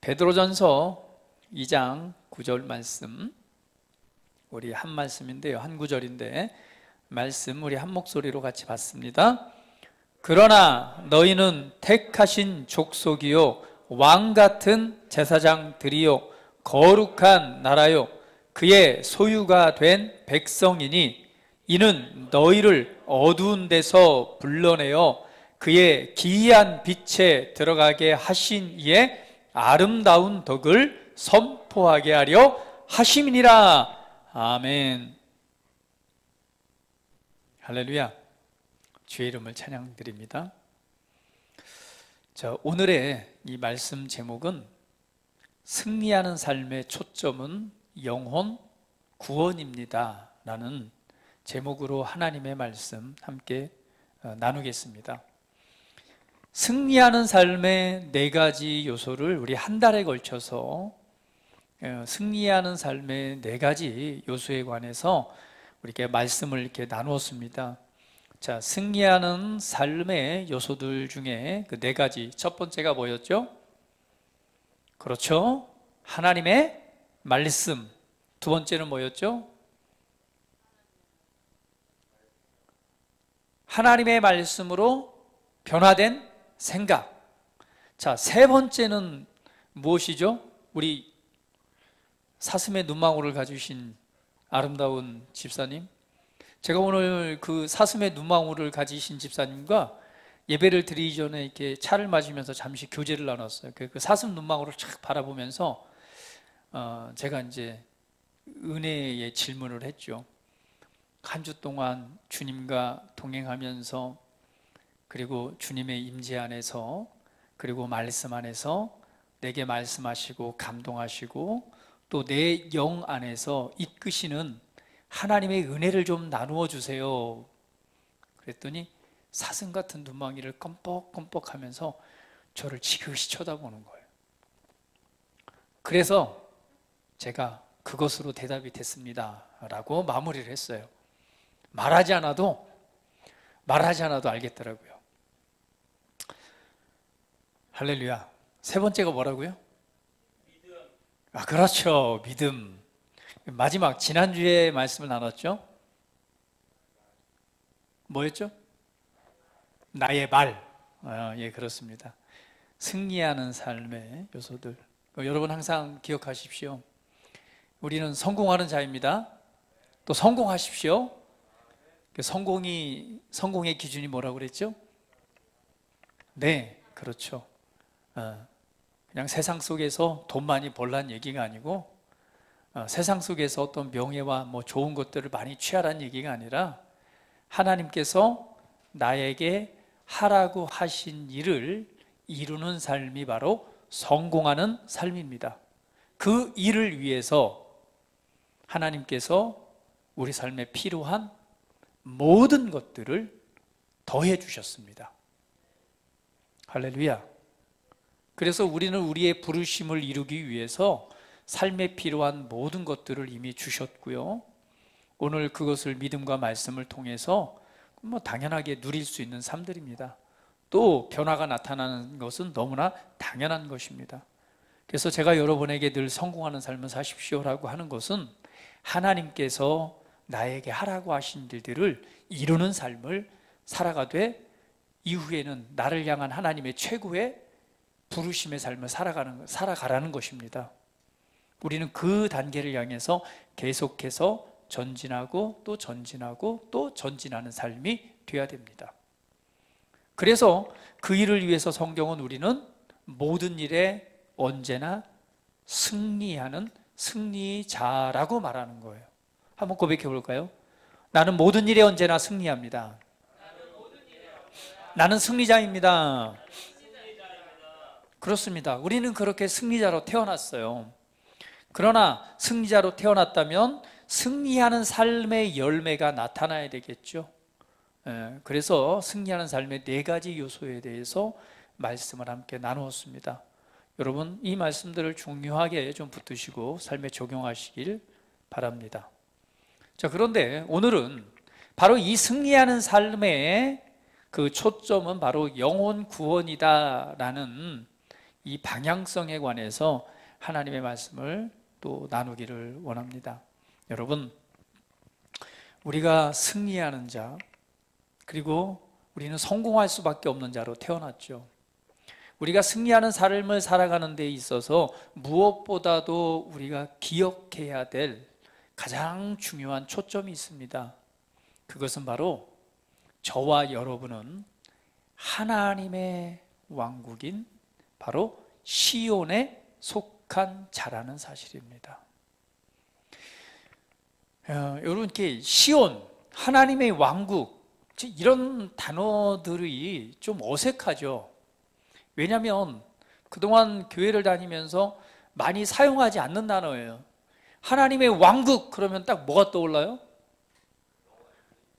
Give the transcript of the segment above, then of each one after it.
베드로전서 2장 9절 말씀, 우리 한 말씀인데요, 한 구절인데 말씀 우리 한 목소리로 같이 받습니다. 그러나 너희는 택하신 족속이요 왕같은 제사장들이요 거룩한 나라요 그의 소유가 된 백성이니 이는 너희를 어두운 데서 불러내어 그의 기이한 빛에 들어가게 하신 이의 아름다운 덕을 선포하게 하려 하심이니라. 아멘. 할렐루야. 주의 이름을 찬양드립니다. 자, 오늘의 이 말씀 제목은 승리하는 삶의 초점은 영혼 구원입니다 라는 제목으로 하나님의 말씀 함께 나누겠습니다. 승리하는 삶의 4가지 요소를 우리 한 달에 걸쳐서 승리하는 삶의 4가지 요소에 관해서 우리에게 말씀을 이렇게 나누었습니다. 자, 승리하는 삶의 요소들 중에 그 4가지, 첫 번째가 뭐였죠? 그렇죠, 하나님의 말씀. 두 번째는 뭐였죠? 하나님의 말씀으로 변화된 생각. 자, 세 번째는 무엇이죠? 우리 사슴의 눈망울을 가지신 아름다운 집사님, 제가 오늘 그 사슴의 눈망울을 가지신 집사님과 예배를 드리기 전에 이렇게 차를 마시면서 잠시 교제를 나눴어요. 그 사슴 눈망울을 쫙 바라보면서 제가 이제 은혜의 질문을 했죠. 한 주 동안 주님과 동행하면서, 그리고 주님의 임재 안에서, 그리고 말씀 안에서 내게 말씀하시고 감동하시고 또 내 영 안에서 이끄시는 하나님의 은혜를 좀 나누어 주세요. 그랬더니 사슴 같은 눈망이를 껌뻑껌뻑 하면서 저를 지그시 쳐다보는 거예요. 그래서 제가 그것으로 대답이 됐습니다 라고 마무리를 했어요. 말하지 않아도 알겠더라고요. 할렐루야. 세 번째가 뭐라고요? 믿음. 그렇죠, 믿음. 마지막 지난주에 말씀을 나눴죠? 뭐였죠? 나의 말. 예, 그렇습니다. 승리하는 삶의 요소들. 여러분 항상 기억하십시오. 우리는 성공하는 자입니다. 또 성공하십시오. 성공의 기준이 뭐라고 그랬죠? 네, 그렇죠. 그냥 세상 속에서 돈 많이 벌라는 얘기가 아니고, 세상 속에서 어떤 명예와 뭐 좋은 것들을 많이 취하라는 얘기가 아니라, 하나님께서 나에게 하라고 하신 일을 이루는 삶이 바로 성공하는 삶입니다. 그 일을 위해서 하나님께서 우리 삶에 필요한 모든 것들을 더해 주셨습니다. 할렐루야. 그래서 우리는 우리의 부르심을 이루기 위해서 삶에 필요한 모든 것들을 이미 주셨고요, 오늘 그것을 믿음과 말씀을 통해서 당연하게 누릴 수 있는 삶들입니다. 또 변화가 나타나는 것은 너무나 당연한 것입니다. 그래서 제가 여러분에게 늘 성공하는 삶을 사십시오라고 하는 것은 하나님께서 나에게 하라고 하신 일들을 이루는 삶을 살아가되, 이후에는 나를 향한 하나님의 최고의 부르심의 삶을 살아가라는 것입니다. 우리는 그 단계를 향해서 계속해서 전진하고 또 전진하고 또 전진하는 삶이 되어야 됩니다. 그래서 그 일을 위해서 성경은 우리는 모든 일에 언제나 승리하는 승리자라고 말하는 거예요. 한번 고백해 볼까요? 나는 모든 일에 언제나 승리합니다. 나는 승리자입니다. 그렇습니다. 우리는 그렇게 승리자로 태어났어요. 그러나 승리자로 태어났다면 승리하는 삶의 열매가 나타나야 되겠죠. 그래서 승리하는 삶의 4가지 요소에 대해서 말씀을 함께 나누었습니다. 여러분, 이 말씀들을 중요하게 좀 붙드시고 삶에 적용하시길 바랍니다. 자, 그런데 오늘은 바로 이 승리하는 삶의 그 초점은 바로 영혼 구원이다라는 이 방향성에 관해서 하나님의 말씀을 또 나누기를 원합니다. 여러분, 우리가 승리하는 자, 그리고 우리는 성공할 수밖에 없는 자로 태어났죠. 우리가 승리하는 삶을 살아가는 데 있어서 무엇보다도 우리가 기억해야 될 가장 중요한 초점이 있습니다. 그것은 바로 저와 여러분은 하나님의 왕국인 바로 시온에 속한 자라는 사실입니다. 여러분, 이렇게 시온, 하나님의 왕국, 이런 단어들이 좀 어색하죠. 왜냐하면 그동안 교회를 다니면서 많이 사용하지 않는 단어예요. 하나님의 왕국 그러면 딱 뭐가 떠올라요?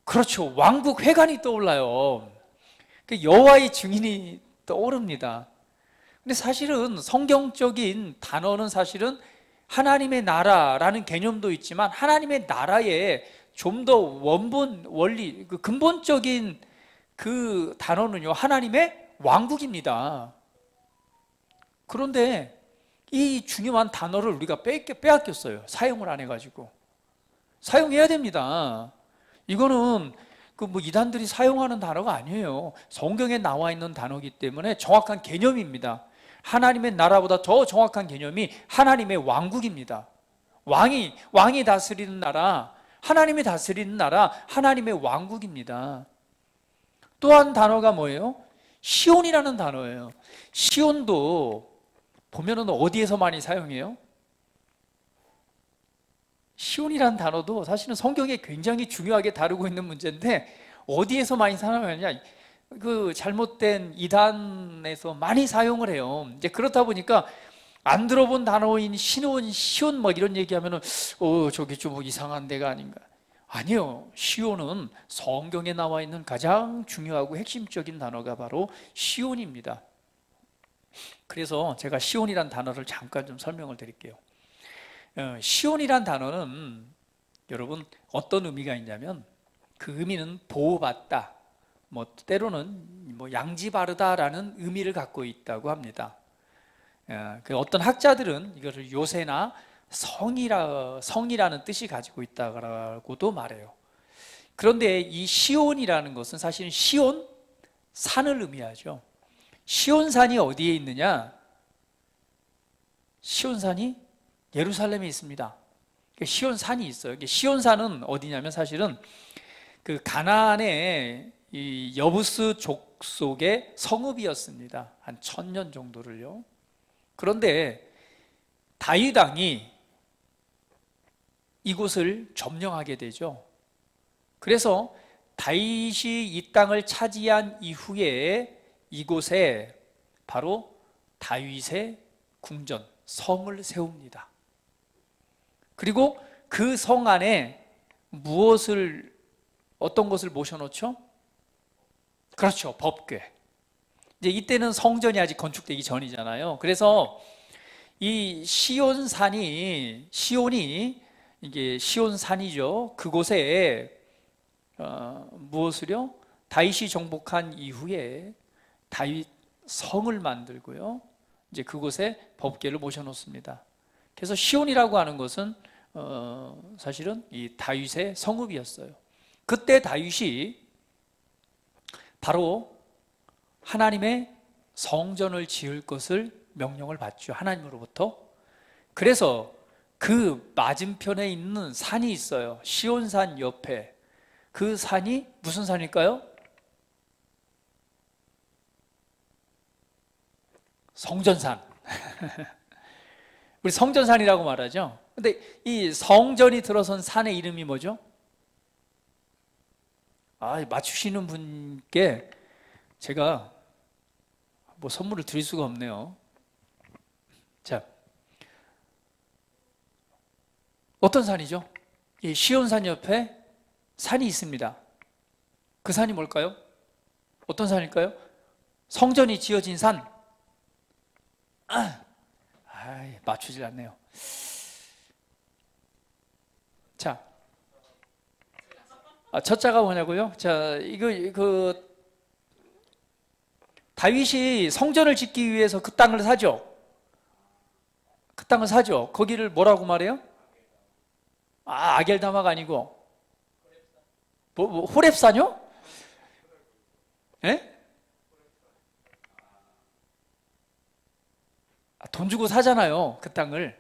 그렇죠. 왕국 회관이 떠올라요. 여호와의 증인이 떠오릅니다. 근데 사실은 성경적인 단어는 사실은 하나님의 나라라는 개념도 있지만 하나님의 나라에 좀 더 원리, 그 근본적인 그 단어는요, 하나님의 왕국입니다. 그런데 이 중요한 단어를 우리가 빼앗겼어요. 사용을 안 해가지고. 사용해야 됩니다. 이거는 이단들이 사용하는 단어가 아니에요. 성경에 나와 있는 단어이기 때문에 정확한 개념입니다. 하나님의 나라보다 더 정확한 개념이 하나님의 왕국입니다. 왕이 다스리는 나라, 하나님이 다스리는 나라, 하나님의 왕국입니다. 또 한 단어가 뭐예요? 시온이라는 단어예요. 시온도 보면은 어디에서 많이 사용해요? 시온이라는 단어도 사실은 성경에 굉장히 중요하게 다루고 있는 문제인데 어디에서 많이 사용하느냐? 그 잘못된 이단에서 많이 사용을 해요. 이제 그렇다 보니까 안 들어본 단어인 시온 이런 얘기하면은 저기 좀 이상한 데가 아닌가? 아니요. 시온은 성경에 나와 있는 가장 중요하고 핵심적인 단어가 바로 시온입니다. 그래서 제가 시온이란 단어를 잠깐 좀 설명을 드릴게요. 시온이란 단어는 여러분 어떤 의미가 있냐면 그 의미는 보호받다, 때로는 양지 바르다라는 의미를 갖고 있다고 합니다. 어떤 학자들은 이것을 요새나 성이라는 뜻이 가지고 있다고도 말해요. 그런데 이 시온이라는 것은 사실은 시온 산을 의미하죠. 시온산이 어디에 있느냐? 시온산이 예루살렘에 있습니다. 시온산이 있어요. 시온산은 어디냐면 사실은 그 가나안의 이 여부스 족속의 성읍이었습니다. 한 1000년 정도를요. 그런데 다윗 왕이 이곳을 점령하게 되죠. 그래서 다윗이 이 땅을 차지한 이후에 이곳에 바로 다윗의 궁전, 성을 세웁니다. 그리고 그 성 안에 어떤 것을 모셔놓죠? 그렇죠. 법궤. 이제 이때는 성전이 아직 건축되기 전이잖아요. 그래서 이 시온이 이게 시온산이죠. 그곳에 무엇을요? 다윗이 정복한 이후에 다윗 성을 만들고요. 이제 그곳에 법궤를 모셔놓습니다. 그래서 시온이라고 하는 것은 사실은 이 다윗의 성읍이었어요. 그때 다윗이 바로 하나님의 성전을 지을 것을 명령을 받죠. 하나님으로부터. 그래서 그 맞은편에 있는 산이 있어요. 시온산 옆에. 그 산이 무슨 산일까요? 성전산. 우리 성전산이라고 말하죠. 근데 이 성전이 들어선 산의 이름이 뭐죠? 맞추시는 분께 제가 선물을 드릴 수가 없네요. 자, 어떤 산이죠? 이 시온산 옆에 산이 있습니다. 그 산이 뭘까요? 어떤 산일까요? 성전이 지어진 산. 맞추질 않네요. 자, 첫 자가 뭐냐고요? 자, 다윗이 성전을 짓기 위해서 그 땅을 사죠. 그 땅을 사죠. 거기를 뭐라고 말해요? 아겔다마가 아니고 호렙산이요? 예? 돈 주고 사잖아요. 그 땅을.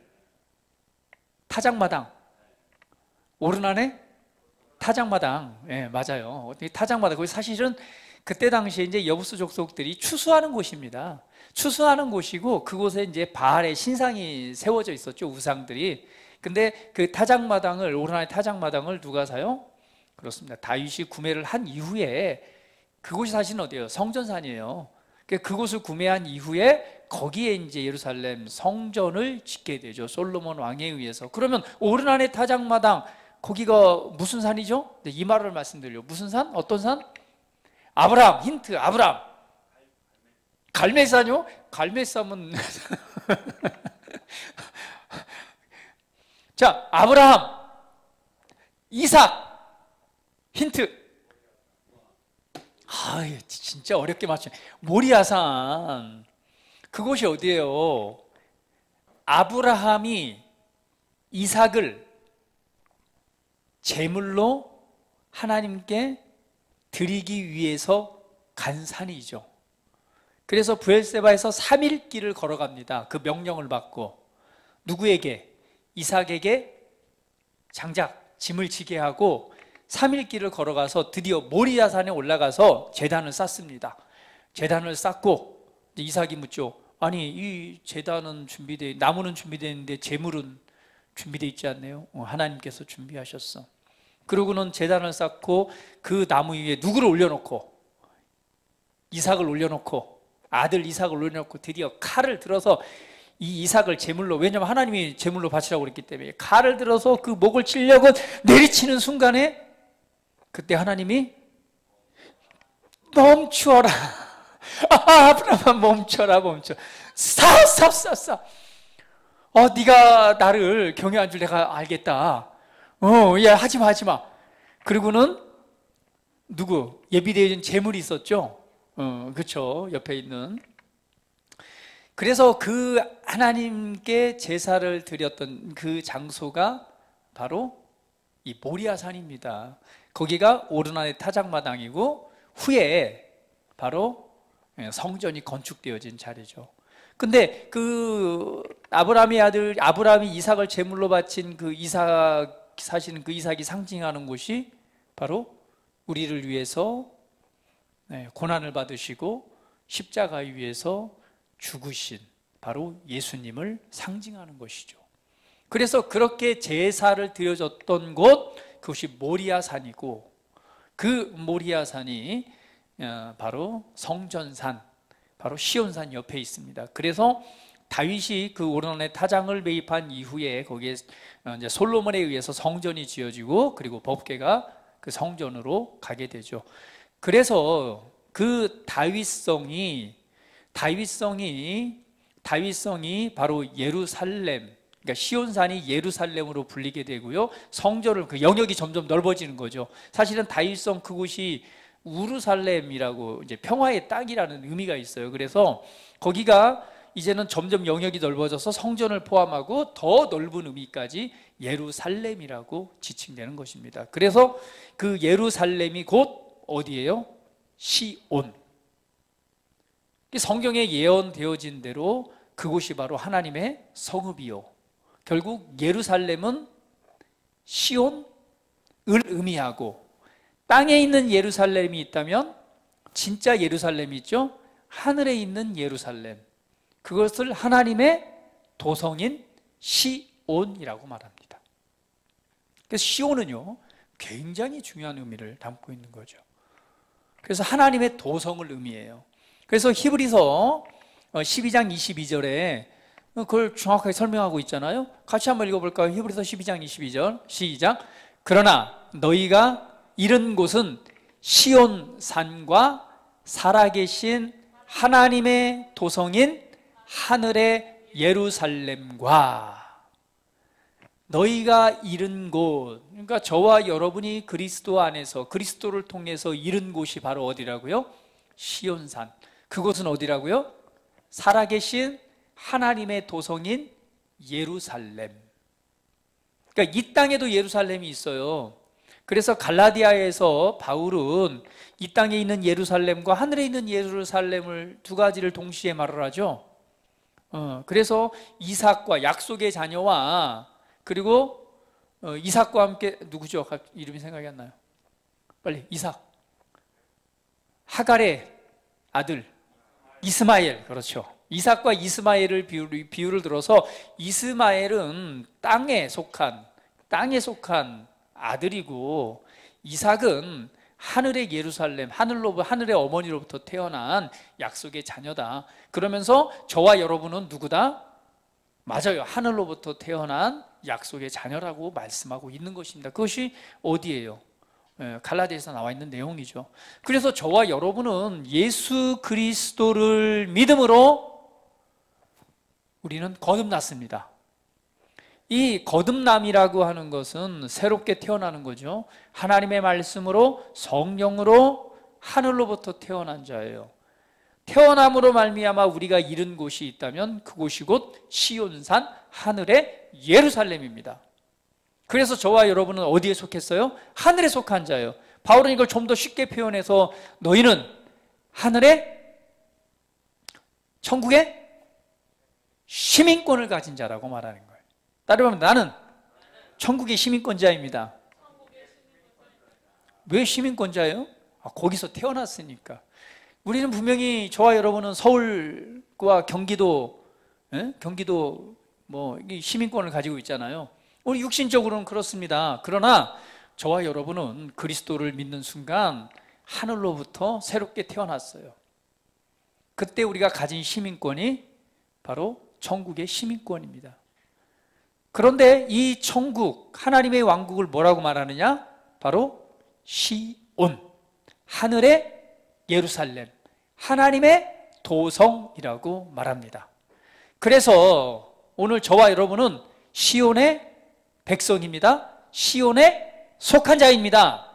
타작마당. 오르나네? 타작마당. 예, 맞아요. 타작마당. 거기 사실은 그때 당시에 이제 여부수 족속들이 추수하는 곳입니다. 추수하는 곳이고 그곳에 이제 바알의 신상이 세워져 있었죠. 우상들이. 근데 그 타작마당을, 오르나네 타작마당을 누가 사요? 그렇습니다. 다윗이 구매를 한 이후에 그곳이 사실은 어디예요? 성전산이에요. 그곳을 구매한 이후에 거기에 이제 예루살렘 성전을 짓게 되죠. 솔로몬 왕에 의해서. 그러면 오르나네 타작마당 거기가 무슨 산이죠? 이 말을 말씀드려요. 무슨 산? 어떤 산? 아브람. 힌트. 아브람. 갈멜산이요? 갈멜산은 자, 아브라함, 이삭. 힌트. 진짜 어렵게 맞추네. 모리아산. 그곳이 어디예요? 아브라함이 이삭을 제물로 하나님께 드리기 위해서 간 산이죠. 그래서 브엘세바에서 3일 길을 걸어갑니다. 그 명령을 받고. 누구에게? 이삭에게 장작, 짐을 지게 하고 3일 길을 걸어가서 드디어 모리아산에 올라가서 제단을 쌓습니다. 제단을 쌓고 이삭이 묻죠. 아니, 이 제단은 나무는 준비되어 있는데 제물은 준비되어 있지 않네요. 하나님께서 준비하셨어. 그러고는 제단을 쌓고 그 나무 위에 누구를 올려놓고, 이삭을 올려놓고, 아들 이삭을 올려놓고 드디어 칼을 들어서 이 이삭을 제물로, 왜냐하면 하나님이 제물로 바치라고 그랬기 때문에 칼을 들어서 그 목을 치려고 내리치는 순간에 그때 하나님이 멈추어라. 아브라함 멈춰라. 사. 네가 나를 경외한 줄 내가 알겠다. 야, 하지마. 그리고는 누구? 예비되어진 제물이 있었죠. 그렇죠. 옆에 있는. 그래서 그 하나님께 제사를 드렸던 그 장소가 바로 이 모리아산입니다. 거기가 오르나네 타작마당이고 후에 바로 성전이 건축되어진 자리죠. 근데 그 아브라함의 아들 아브라함이 이삭을 제물로 바친 그 이삭, 사실은 그 이삭이 상징하는 곳이 바로 우리를 위해서 고난을 받으시고 십자가 위에서 죽으신 바로 예수님을 상징하는 것이죠. 그래서 그렇게 제사를 드려졌던 곳, 그것이 모리아산이고, 그 모리아산이 바로 성전산, 바로 시온산 옆에 있습니다. 그래서 다윗이 그 오르나네 타작을 매입한 이후에 거기에 이제 솔로몬에 의해서 성전이 지어지고, 그리고 법궤가 그 성전으로 가게 되죠. 그래서 그 다윗성이 바로 예루살렘, 그러니까 시온산이 예루살렘으로 불리게 되고요. 성전을 그 영역이 점점 넓어지는 거죠. 사실은 다윗성 그곳이 우르살렘이라고, 이제 평화의 땅이라는 의미가 있어요. 그래서 거기가 이제는 점점 영역이 넓어져서 성전을 포함하고 더 넓은 의미까지 예루살렘이라고 지칭되는 것입니다. 그래서 그 예루살렘이 곧 어디예요? 시온. 성경에 예언되어진 대로 그곳이 바로 하나님의 성읍이요, 결국 예루살렘은 시온을 의미하고, 땅에 있는 예루살렘이 있다면 진짜 예루살렘이 있죠. 하늘에 있는 예루살렘, 그것을 하나님의 도성인 시온이라고 말합니다. 그래서 시온은요 굉장히 중요한 의미를 담고 있는 거죠. 그래서 하나님의 도성을 의미해요. 그래서 히브리서 12장 22절에 그걸 정확하게 설명하고 있잖아요. 같이 한번 읽어볼까요? 히브리서 12장 22절 시작. 그러나 너희가 이른 곳은 시온산과 살아계신 하나님의 도성인 하늘의 예루살렘과, 너희가 이른 곳, 그러니까 저와 여러분이 그리스도 안에서, 그리스도를 통해서 이른 곳이 바로 어디라고요? 시온산. 그곳은 어디라고요? 살아계신 하나님의 도성인 예루살렘. 그러니까 이 땅에도 예루살렘이 있어요. 그래서 갈라디아에서 바울은 이 땅에 있는 예루살렘과 하늘에 있는 예루살렘을 두 가지를 동시에 말을 하죠. 그래서 이삭과 약속의 자녀와 그리고 이삭과 함께 누구죠? 이름이 생각이 안 나요. 빨리 이삭. 하갈의 아들 이스마엘. 그렇죠. 이삭과 이스마엘을 비유를 들어서 이스마엘은 땅에 속한 아들이고 이삭은 하늘의 예루살렘, 하늘의 어머니로부터 태어난 약속의 자녀다. 그러면서 저와 여러분은 누구다? 맞아요. 하늘로부터 태어난 약속의 자녀라고 말씀하고 있는 것입니다. 그것이 어디예요? 갈라디아에서 나와 있는 내용이죠. 그래서 저와 여러분은 예수 그리스도를 믿음으로 우리는 거듭났습니다. 이 거듭남이라고 하는 것은 새롭게 태어나는 거죠. 하나님의 말씀으로 성령으로 하늘로부터 태어난 자예요. 태어남으로 말미암아 우리가 이른 곳이 있다면 그곳이 곧 시온산 하늘의 예루살렘입니다. 그래서 저와 여러분은 어디에 속했어요? 하늘에 속한 자예요. 바울은 이걸 좀 더 쉽게 표현해서 너희는 하늘의 천국의 시민권을 가진 자라고 말하는 거예요. 따르면 나는 천국의 시민권자입니다. 왜 시민권자예요? 거기서 태어났으니까. 우리는 분명히 저와 여러분은 서울과 경기도 시민권을 가지고 있잖아요. 우리 육신적으로는 그렇습니다. 그러나 저와 여러분은 그리스도를 믿는 순간 하늘로부터 새롭게 태어났어요. 그때 우리가 가진 시민권이 바로 천국의 시민권입니다. 그런데 이 천국, 하나님의 왕국을 뭐라고 말하느냐? 바로 시온, 하늘의 예루살렘, 하나님의 도성이라고 말합니다. 그래서 오늘 저와 여러분은 시온의 백성입니다. 시온에 속한 자입니다.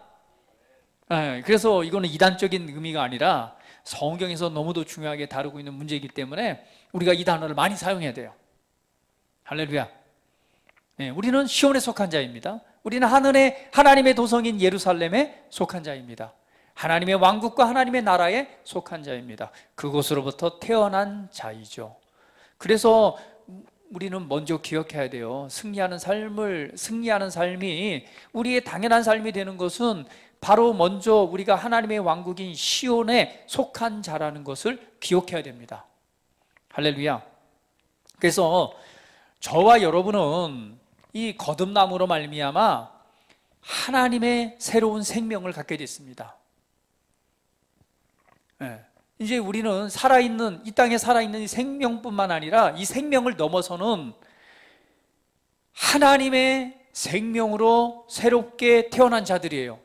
그래서 이거는 이단적인 의미가 아니라 성경에서 너무도 중요하게 다루고 있는 문제이기 때문에 우리가 이 단어를 많이 사용해야 돼요. 할렐루야. 우리는 시온에 속한 자입니다. 우리는 하나님의 도성인 예루살렘에 속한 자입니다. 하나님의 왕국과 하나님의 나라에 속한 자입니다. 그곳으로부터 태어난 자이죠. 그래서 우리는 먼저 기억해야 돼요. 승리하는 삶이 우리의 당연한 삶이 되는 것은 바로 먼저 우리가 하나님의 왕국인 시온에 속한 자라는 것을 기억해야 됩니다. 할렐루야. 그래서 저와 여러분은 이 거듭남으로 말미암아 하나님의 새로운 생명을 갖게 됐습니다. 이제 우리는 이 땅에 살아있는 이 생명뿐만 아니라 이 생명을 넘어서는 하나님의 생명으로 새롭게 태어난 자들이에요.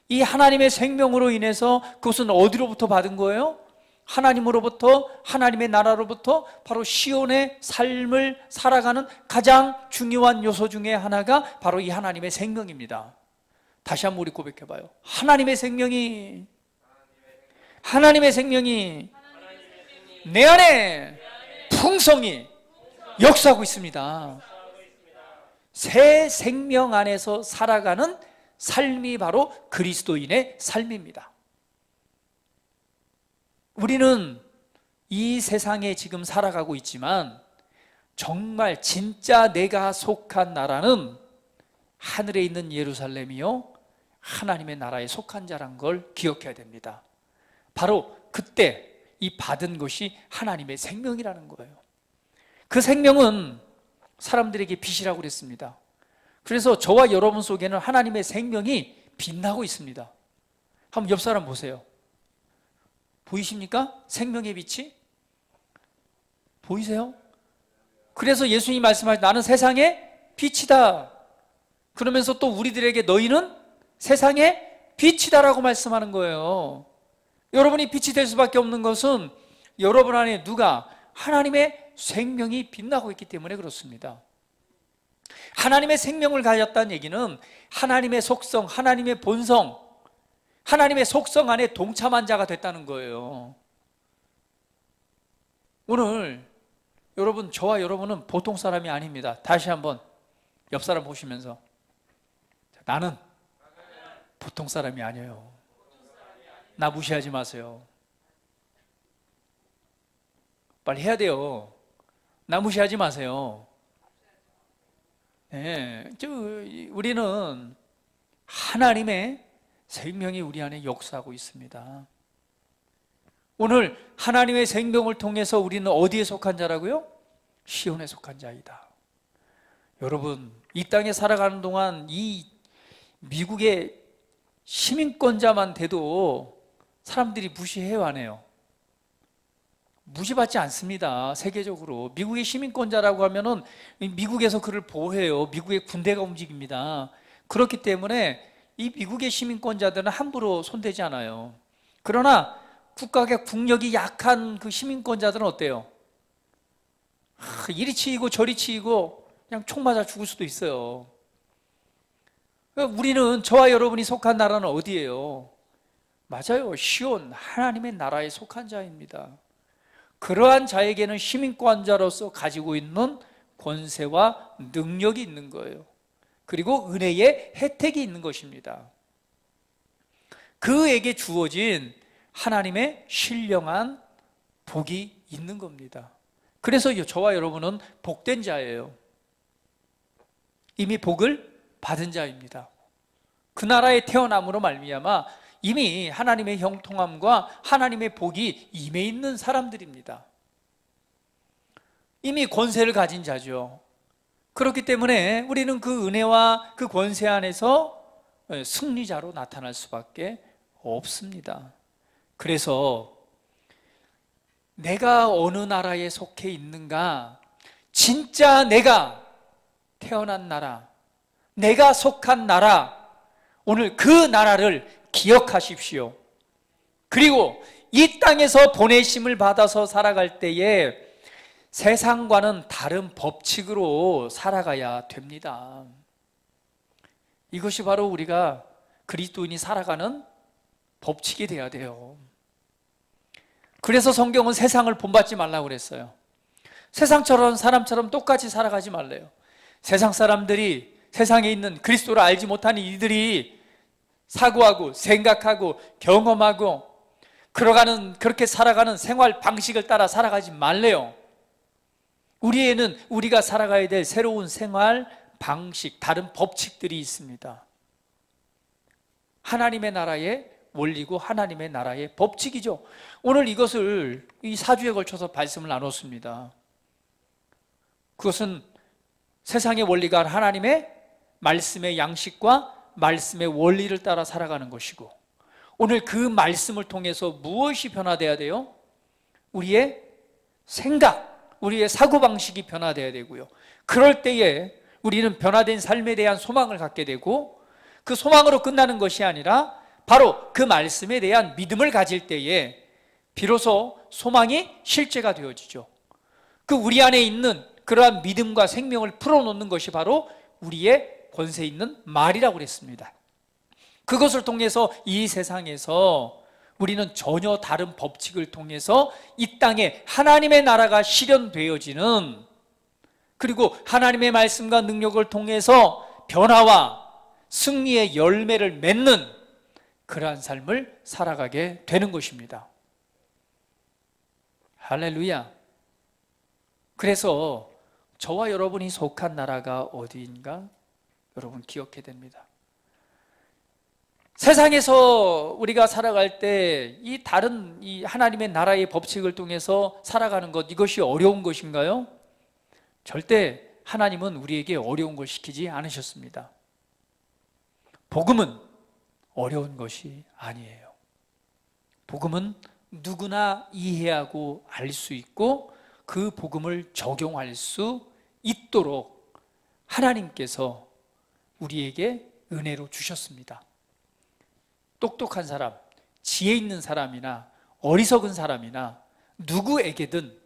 이 하나님의 생명으로 인해서 그것은 어디로부터 받은 거예요? 하나님으로부터, 하나님의 나라로부터 바로 시온의 삶을 살아가는 가장 중요한 요소 중에 하나가 바로 이 하나님의 생명입니다. 다시 한번 우리 고백해봐요. 하나님의 생명이 내 안에 풍성히 역사하고 있습니다. 새 생명 안에서 살아가는 삶이 바로 그리스도인의 삶입니다. 우리는 이 세상에 지금 살아가고 있지만 정말 진짜 내가 속한 나라는 하늘에 있는 예루살렘이요 하나님의 나라에 속한 자란 걸 기억해야 됩니다. 바로 그때 이 받은 것이 하나님의 생명이라는 거예요. 그 생명은 사람들에게 빛이라고 그랬습니다. 그래서 저와 여러분 속에는 하나님의 생명이 빛나고 있습니다. 한번 옆 사람 보세요. 보이십니까? 생명의 빛이? 보이세요? 그래서 예수님이 말씀하신 나는 세상의 빛이다. 그러면서 또 우리들에게 너희는 세상의 빛이다라고 말씀하는 거예요. 여러분이 빛이 될 수밖에 없는 것은 여러분 안에 하나님의 생명이 빛나고 있기 때문에 그렇습니다. 하나님의 생명을 가졌다는 얘기는 하나님의 속성, 하나님의 본성, 하나님의 속성 안에 동참한 자가 됐다는 거예요. 오늘 여러분, 저와 여러분은 보통 사람이 아닙니다. 다시 한번 옆 사람 보시면서, 나는 보통 사람이 아니에요. 나 무시하지 마세요. 빨리 해야 돼요. 나 무시하지 마세요. 네, 우리는 하나님의 생명이 우리 안에 역사하고 있습니다. 오늘 하나님의 생명을 통해서 우리는 어디에 속한 자라고요? 시온에 속한 자이다. 여러분, 이 땅에 살아가는 동안 이 미국의 시민권자만 돼도 사람들이 무시해요, 안 해요? 무시받지 않습니다. 세계적으로 미국의 시민권자라고 하면은 미국에서 그를 보호해요. 미국의 군대가 움직입니다. 그렇기 때문에 이 미국의 시민권자들은 함부로 손대지 않아요. 그러나 국가의 국력이 약한 그 시민권자들은 어때요? 이리 치이고 저리 치이고 그냥 총 맞아 죽을 수도 있어요. 우리는, 저와 여러분이 속한 나라는 어디예요? 맞아요. 시온, 하나님의 나라에 속한 자입니다. 그러한 자에게는 시민권자로서 가지고 있는 권세와 능력이 있는 거예요. 그리고 은혜의 혜택이 있는 것입니다. 그에게 주어진 하나님의 신령한 복이 있는 겁니다. 그래서 저와 여러분은 복된 자예요. 이미 복을 받은 자입니다. 그 나라에 태어남으로 말미암아 이미 하나님의 형통함과 하나님의 복이 임해 있는 사람들입니다. 이미 권세를 가진 자죠. 그렇기 때문에 우리는 그 은혜와 그 권세 안에서 승리자로 나타날 수밖에 없습니다. 그래서 내가 어느 나라에 속해 있는가, 진짜 내가 태어난 나라, 내가 속한 나라, 오늘 그 나라를 기억하십시오. 그리고 이 땅에서 보내심을 받아서 살아갈 때에 세상과는 다른 법칙으로 살아가야 됩니다. 이것이 바로 우리가 그리스도인이 살아가는 법칙이 되어야 돼요. 그래서 성경은 세상을 본받지 말라고 그랬어요. 세상처럼, 사람처럼 똑같이 살아가지 말래요. 세상 사람들이, 세상에 있는 그리스도를 알지 못하는 이들이 사고하고 생각하고 경험하고 그렇게 살아가는 생활 방식을 따라 살아가지 말래요. 우리에는 우리가 살아가야 될 새로운 생활 방식, 다른 법칙들이 있습니다. 하나님의 나라의 원리고 하나님의 나라의 법칙이죠. 오늘 이것을 이 4주에 걸쳐서 말씀을 나눴습니다. 그것은 세상의 원리가 하나님의 말씀의 양식과 말씀의 원리를 따라 살아가는 것이고, 오늘 그 말씀을 통해서 무엇이 변화되어야 돼요? 우리의 생각, 우리의 사고방식이 변화되어야 되고요. 그럴 때에 우리는 변화된 삶에 대한 소망을 갖게 되고, 그 소망으로 끝나는 것이 아니라 바로 그 말씀에 대한 믿음을 가질 때에 비로소 소망이 실제가 되어지죠. 그 우리 안에 있는 그러한 믿음과 생명을 풀어놓는 것이 바로 우리의 권세 있는 말이라고 그랬습니다. 그것을 통해서 이 세상에서 우리는 전혀 다른 법칙을 통해서 이 땅에 하나님의 나라가 실현되어지는, 그리고 하나님의 말씀과 능력을 통해서 변화와 승리의 열매를 맺는 그러한 삶을 살아가게 되는 것입니다. 할렐루야. 그래서 저와 여러분이 속한 나라가 어디인가 여러분 기억해야 됩니다. 세상에서 우리가 살아갈 때 이 다른 이 하나님의 나라의 법칙을 통해서 살아가는 것, 이것이 어려운 것인가요? 절대 하나님은 우리에게 어려운 걸 시키지 않으셨습니다. 복음은 어려운 것이 아니에요. 복음은 누구나 이해하고 알 수 있고 그 복음을 적용할 수 있도록 하나님께서 우리에게 은혜로 주셨습니다. 똑똑한 사람, 지혜 있는 사람이나 어리석은 사람이나 누구에게든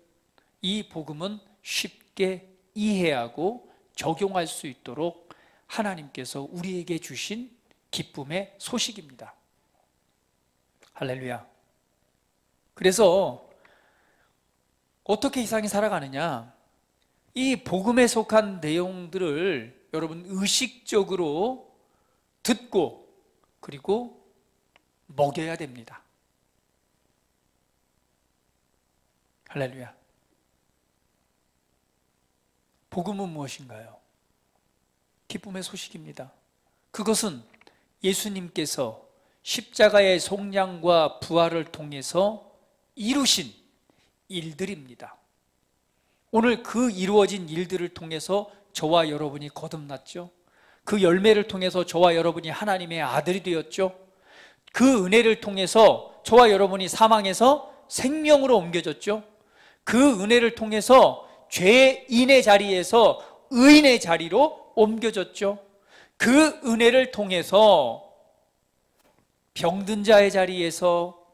이 복음은 쉽게 이해하고 적용할 수 있도록 하나님께서 우리에게 주신 기쁨의 소식입니다. 할렐루야. 그래서 어떻게 이 세상에 살아가느냐? 이 복음에 속한 내용들을 여러분 의식적으로 듣고 그리고 먹여야 됩니다. 할렐루야. 복음은 무엇인가요? 기쁨의 소식입니다. 그것은 예수님께서 십자가의 속량과 부활을 통해서 이루신 일들입니다. 오늘 그 이루어진 일들을 통해서 저와 여러분이 거듭났죠. 그 열매를 통해서 저와 여러분이 하나님의 아들이 되었죠. 그 은혜를 통해서 저와 여러분이 사망에서 생명으로 옮겨졌죠. 그 은혜를 통해서 죄인의 자리에서 의인의 자리로 옮겨졌죠. 그 은혜를 통해서 병든 자의 자리에서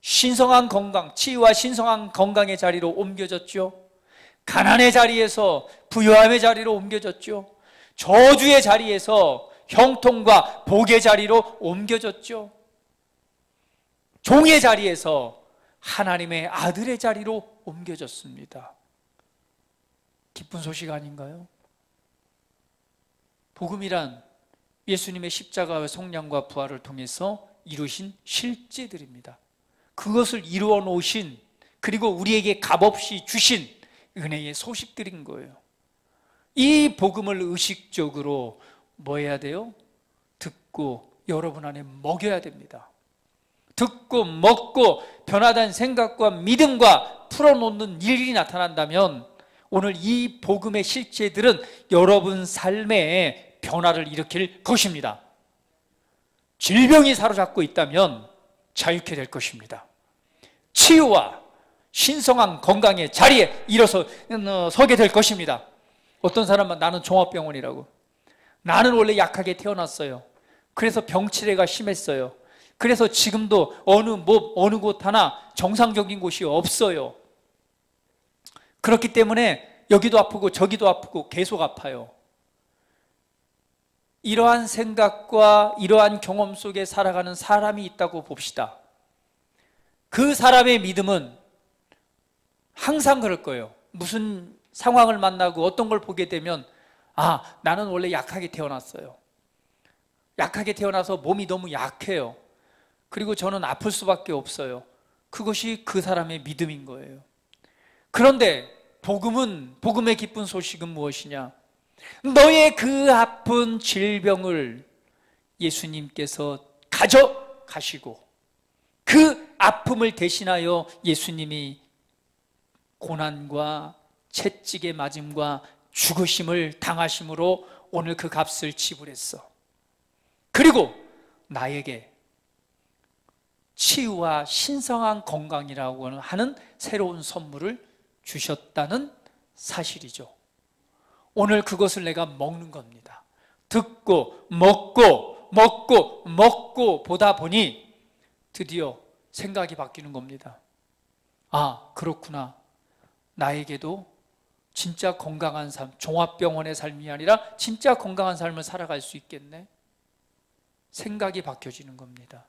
신성한 건강, 치유와 신성한 건강의 자리로 옮겨졌죠. 가난의 자리에서 부유함의 자리로 옮겨졌죠. 저주의 자리에서 형통과 복의 자리로 옮겨졌죠. 종의 자리에서 하나님의 아들의 자리로 옮겨졌습니다. 기쁜 소식 아닌가요? 복음이란 예수님의 십자가와 속량과 부활을 통해서 이루신 실제들입니다. 그것을 이루어 놓으신, 그리고 우리에게 값없이 주신 은혜의 소식들인 거예요. 이 복음을 의식적으로 뭐 해야 돼요? 듣고 여러분 안에 먹여야 됩니다. 듣고 먹고 변화된 생각과 믿음과 풀어놓는 일이 나타난다면 오늘 이 복음의 실제들은 여러분 삶에 변화를 일으킬 것입니다. 질병이 사로잡고 있다면 자유케 될 것입니다. 치유와 신성한 건강의 자리에 서게 될 것입니다. 어떤 사람은 나는 종합병원이라고. 나는 원래 약하게 태어났어요. 그래서 병치레가 심했어요. 그래서 지금도 어느 곳 하나 정상적인 곳이 없어요. 그렇기 때문에 여기도 아프고 저기도 아프고 계속 아파요. 이러한 생각과 이러한 경험 속에 살아가는 사람이 있다고 봅시다. 그 사람의 믿음은 항상 그럴 거예요. 무슨 상황을 만나고 어떤 걸 보게 되면 나는 원래 약하게 태어났어요. 약하게 태어나서 몸이 너무 약해요. 그리고 저는 아플 수밖에 없어요. 그것이 그 사람의 믿음인 거예요. 그런데 복음의 기쁜 소식은 무엇이냐? 너의 그 아픈 질병을 예수님께서 가져가시고 그 아픔을 대신하여 예수님이 고난과 채찍에 맞음과 죽으심을 당하심으로 오늘 그 값을 지불했어. 그리고 나에게 치유와 신성한 건강이라고 하는 새로운 선물을 주셨다는 사실이죠. 오늘 그것을 내가 먹는 겁니다. 듣고 먹고 보다 보니 드디어 생각이 바뀌는 겁니다. 그렇구나. 나에게도 진짜 건강한 삶, 종합병원의 삶이 아니라 진짜 건강한 삶을 살아갈 수 있겠네. 생각이 바뀌어지는 겁니다.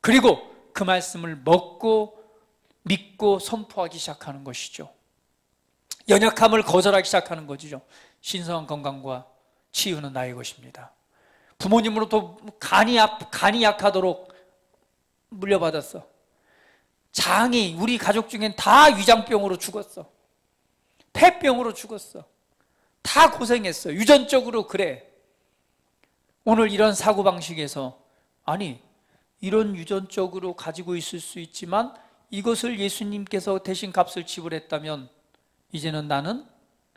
그리고 그 말씀을 먹고 믿고 선포하기 시작하는 것이죠. 연약함을 거절하기 시작하는 것이죠. 신성한 건강과 치유는 나의 것입니다. 부모님으로부터 간이 약하도록 물려받았어. 장이 우리 가족 중엔 다 위장병으로 죽었어. 폐병으로 죽었어. 다 고생했어. 유전적으로 그래. 오늘 이런 사고방식에서 이런 유전적으로 가지고 있을 수 있지만 이것을 예수님께서 대신 값을 지불했다면 이제는 나는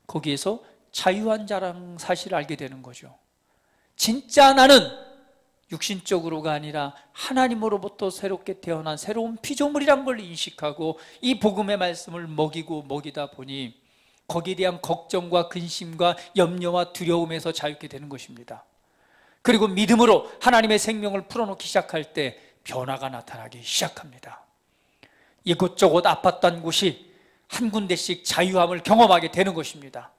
거기에서 자유한 자라는 사실을 알게 되는 거죠. 진짜 나는 육신적으로가 아니라 하나님으로부터 새롭게 태어난 새로운 피조물이란 걸 인식하고 이 복음의 말씀을 먹이다 보니 거기에 대한 걱정과 근심과 염려와 두려움에서 자유케 되는 것입니다. 그리고 믿음으로 하나님의 생명을 풀어놓기 시작할 때 변화가 나타나기 시작합니다. 이곳저곳 아팠던 곳이 한 군데씩 자유함을 경험하게 되는 것입니다.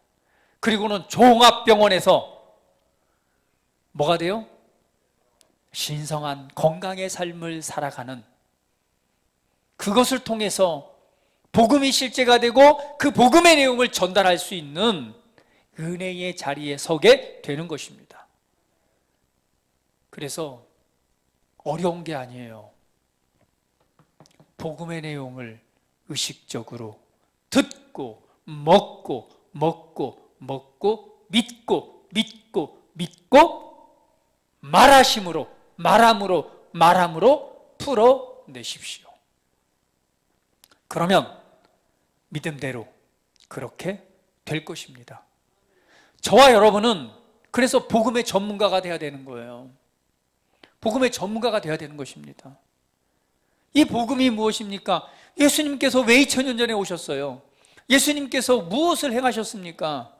그리고는 종합병원에서 뭐가 돼요? 신성한 건강의 삶을 살아가는, 그것을 통해서 복음이 실제가 되고 그 복음의 내용을 전달할 수 있는 은혜의 자리에 서게 되는 것입니다. 그래서 어려운 게 아니에요. 복음의 내용을 의식적으로 듣고 먹고 믿고 말함으로 풀어내십시오. 그러면 믿음대로 그렇게 될 것입니다. 저와 여러분은 그래서 복음의 전문가가 되어야 되는 거예요. 복음의 전문가가 되어야 되는 것입니다. 이 복음이 무엇입니까? 예수님께서 왜 2000년 전에 오셨어요? 예수님께서 무엇을 행하셨습니까?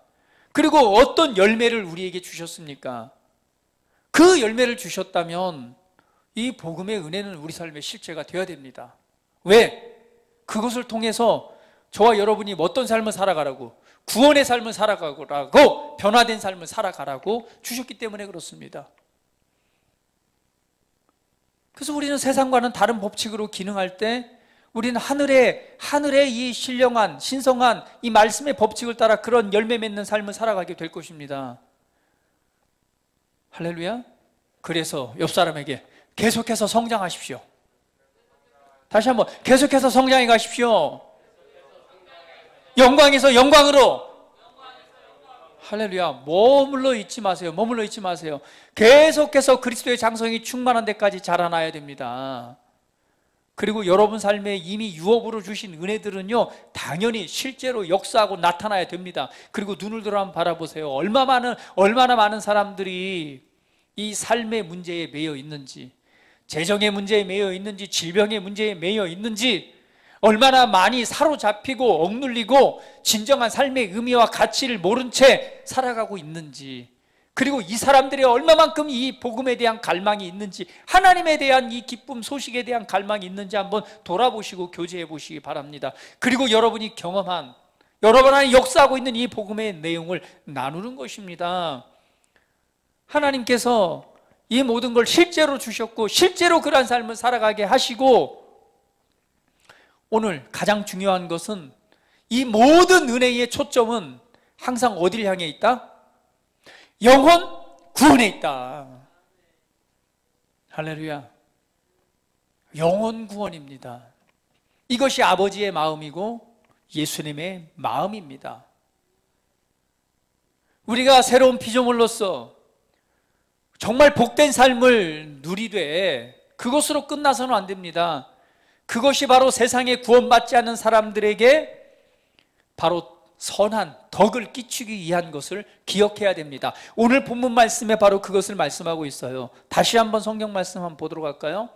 그리고 어떤 열매를 우리에게 주셨습니까? 그 열매를 주셨다면 이 복음의 은혜는 우리 삶의 실체가 되어야 됩니다. 왜? 그것을 통해서 저와 여러분이 어떤 삶을 살아가라고, 구원의 삶을 살아가라고, 변화된 삶을 살아가라고 주셨기 때문에 그렇습니다. 그래서 우리는 세상과는 다른 법칙으로 기능할 때 우리는 하늘의 이 신령한 신성한 이 말씀의 법칙을 따라 그런 열매 맺는 삶을 살아가게 될 것입니다. 할렐루야. 그래서 옆 사람에게 계속해서 성장하십시오. 다시 한번 계속해서 성장해 가십시오. 영광에서 영광으로. 할렐루야. 머물러 있지 마세요. 계속해서 그리스도의 장성이 충만한 데까지 자라나야 됩니다. 그리고 여러분 삶에 이미 유업으로 주신 은혜들은요, 당연히 실제로 역사하고 나타나야 됩니다. 그리고 눈을 들어 한번 바라보세요. 얼마나 많은 사람들이 이 삶의 문제에 매여 있는지, 재정의 문제에 매여 있는지, 질병의 문제에 매여 있는지, 얼마나 많이 사로잡히고 억눌리고 진정한 삶의 의미와 가치를 모른 채 살아가고 있는지, 그리고 이 사람들이 얼마만큼 이 복음에 대한 갈망이 있는지, 하나님에 대한 이 기쁨 소식에 대한 갈망이 있는지 한번 돌아보시고 교제해 보시기 바랍니다. 그리고 여러분이 경험한, 여러분 안에 역사하고 있는 이 복음의 내용을 나누는 것입니다. 하나님께서 이 모든 걸 실제로 주셨고 실제로 그러한 삶을 살아가게 하시고, 오늘 가장 중요한 것은 이 모든 은혜의 초점은 항상 어디를 향해 있다? 영혼 구원에 있다. 할렐루야. 영혼 구원입니다. 이것이 아버지의 마음이고 예수님의 마음입니다. 우리가 새로운 피조물로서 정말 복된 삶을 누리되 그것으로 끝나서는 안 됩니다. 그것이 바로 세상에 구원받지 않는 사람들에게 바로 선한 덕을 끼치기 위한 것을 기억해야 됩니다. 오늘 본문 말씀에 바로 그것을 말씀하고 있어요. 다시 한번 성경 말씀 한번 보도록 할까요?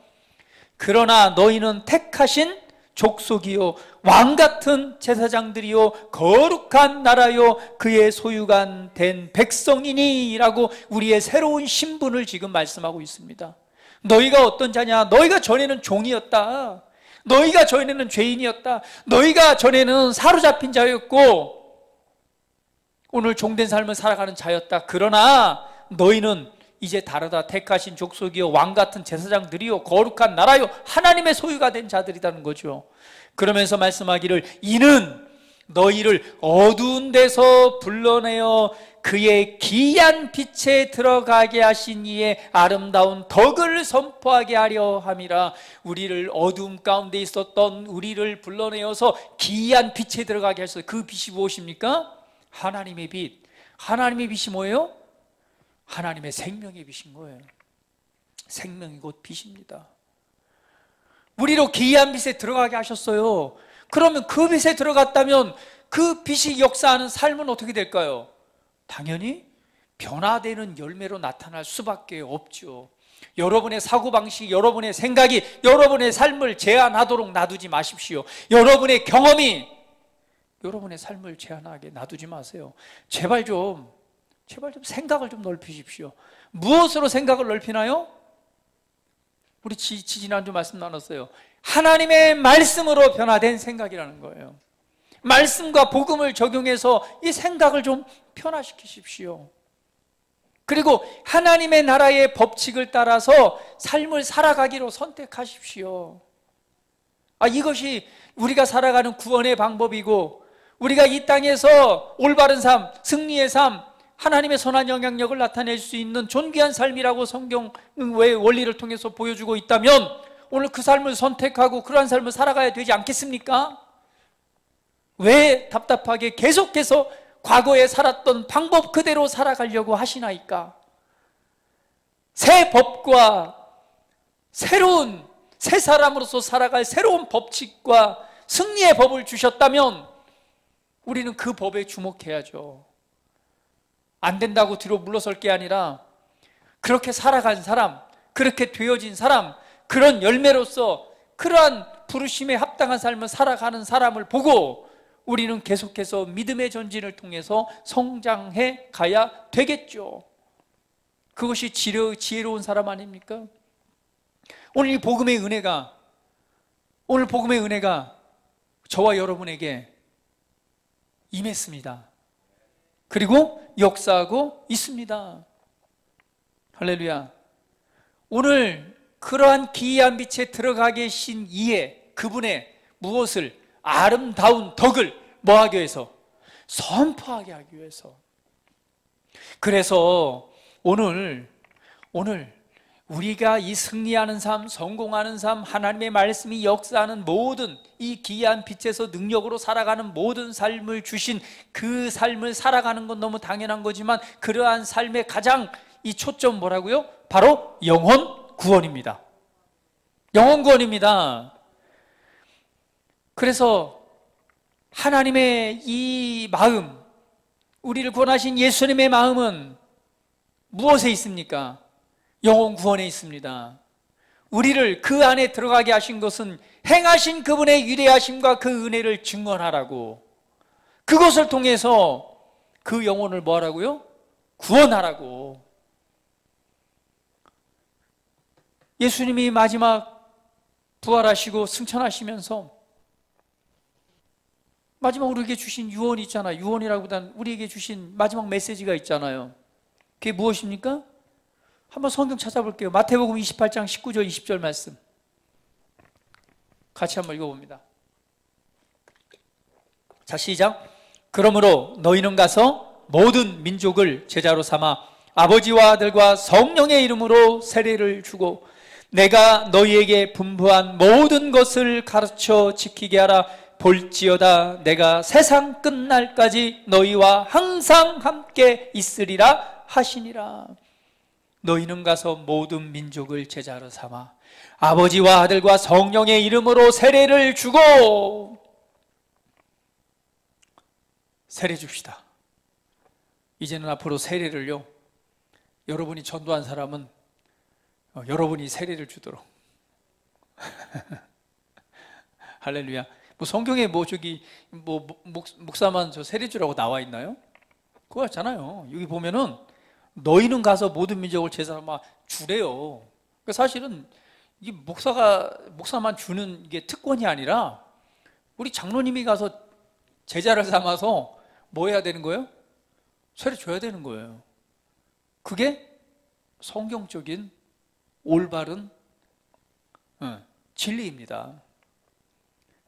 그러나 너희는 택하신 족속이요 왕같은 제사장들이요 거룩한 나라요 그의 소유가 된 백성이니 라고 우리의 새로운 신분을 지금 말씀하고 있습니다. 너희가 어떤 자냐? 너희가 전에는 종이었다. 너희가 전에는 죄인이었다. 너희가 전에는 사로잡힌 자였고 오늘 종된 삶을 살아가는 자였다. 그러나 너희는 이제 다르다. 택하신 족속이요 왕같은 제사장들이요 거룩한 나라요 하나님의 소유가 된 자들이라는 거죠. 그러면서 말씀하기를 이는 너희를 어두운 데서 불러내어 그의 기이한 빛에 들어가게 하신 이의 아름다운 덕을 선포하게 하려 함이라. 우리를 어두움 가운데 있었던 우리를 불러내어서 기이한 빛에 들어가게 하셔서, 그 빛이 무엇입니까? 하나님의 빛. 하나님의 빛이 뭐예요? 하나님의 생명의 빛인 거예요. 생명이 곧 빛입니다. 우리로 기이한 빛에 들어가게 하셨어요. 그러면 그 빛에 들어갔다면 그 빛이 역사하는 삶은 어떻게 될까요? 당연히 변화되는 열매로 나타날 수밖에 없죠. 여러분의 사고방식, 여러분의 생각이 여러분의 삶을 제한하도록 놔두지 마십시오. 여러분의 경험이 여러분의 삶을 제한하게 놔두지 마세요. 제발 좀 생각을 좀 넓히십시오. 무엇으로 생각을 넓히나요? 우리 지난주 말씀 나눴어요. 하나님의 말씀으로 변화된 생각이라는 거예요. 말씀과 복음을 적용해서 이 생각을 좀 변화시키십시오. 그리고 하나님의 나라의 법칙을 따라서 삶을 살아가기로 선택하십시오. 이것이 우리가 살아가는 구원의 방법이고, 우리가 이 땅에서 올바른 삶, 승리의 삶, 하나님의 선한 영향력을 나타낼 수 있는 존귀한 삶이라고 성경의 원리를 통해서 보여주고 있다면 오늘 그 삶을 선택하고 그러한 삶을 살아가야 되지 않겠습니까? 왜 답답하게 계속해서 과거에 살았던 방법 그대로 살아가려고 하시나이까? 새 법과 새로운 새 사람으로서 살아갈 새로운 법칙과 승리의 법을 주셨다면 우리는 그 법에 주목해야죠. 안 된다고 뒤로 물러설 게 아니라 그렇게 살아간 사람, 그렇게 되어진 사람, 그런 열매로서 그러한 부르심에 합당한 삶을 살아가는 사람을 보고 우리는 계속해서 믿음의 전진을 통해서 성장해 가야 되겠죠. 그것이 지혜로운 사람 아닙니까? 오늘 이 복음의 은혜가 저와 여러분에게 임했습니다. 그리고 역사하고 있습니다. 할렐루야. 오늘 그러한 기이한 빛에 들어가 계신 이에 그분의 무엇을 아름다운 덕을 뭐하기 위해서? 선포하게 하기 위해서. 그래서 오늘 우리가 이 승리하는 삶, 성공하는 삶, 하나님의 말씀이 역사하는 모든 이 기이한 빛에서 능력으로 살아가는 모든 삶을 주신 그 삶을 살아가는 건 너무 당연한 거지만 그러한 삶의 가장 이 초점 뭐라고요? 바로 영혼 구원입니다. 영혼 구원입니다. 그래서 하나님의 이 마음, 우리를 구원하신 예수님의 마음은 무엇에 있습니까? 영혼 구원에 있습니다. 우리를 그 안에 들어가게 하신 것은 행하신 그분의 위대하심과 그 은혜를 증언하라고, 그것을 통해서 그 영혼을 뭐 하라고요? 구원하라고. 예수님이 마지막 부활하시고 승천하시면서 마지막 우리에게 주신 유언이 있잖아요. 유언이라기보다는 우리에게 주신 마지막 메시지가 있잖아요. 그게 무엇입니까? 한번 성경 찾아볼게요. 마태복음 28장 19절 20절 말씀 같이 한번 읽어봅니다. 자, 시작. 그러므로 너희는 가서 모든 민족을 제자로 삼아 아버지와 아들과 성령의 이름으로 세례를 주고 내가 너희에게 분부한 모든 것을 가르쳐 지키게 하라. 볼지어다 내가 세상 끝날까지 너희와 항상 함께 있으리라 하시니라. 너희는 가서 모든 민족을 제자로 삼아 아버지와 아들과 성령의 이름으로 세례를 주고, 세례 줍시다. 이제는 앞으로 세례를요, 여러분이 전도한 사람은 여러분이 세례를 주도록. 할렐루야. 뭐 성경에 목사만 저 세례 주라고 나와 있나요? 그거 같잖아요. 여기 보면은 너희는 가서 모든 민족을 제자로 삼아 주래요. 그러니까 사실은 이게 목사만 주는 게 특권이 아니라 우리 장로님이 가서 제자를 삼아서 뭐 해야 되는 거예요? 세례 줘야 되는 거예요. 그게 성경적인 올바른 진리입니다.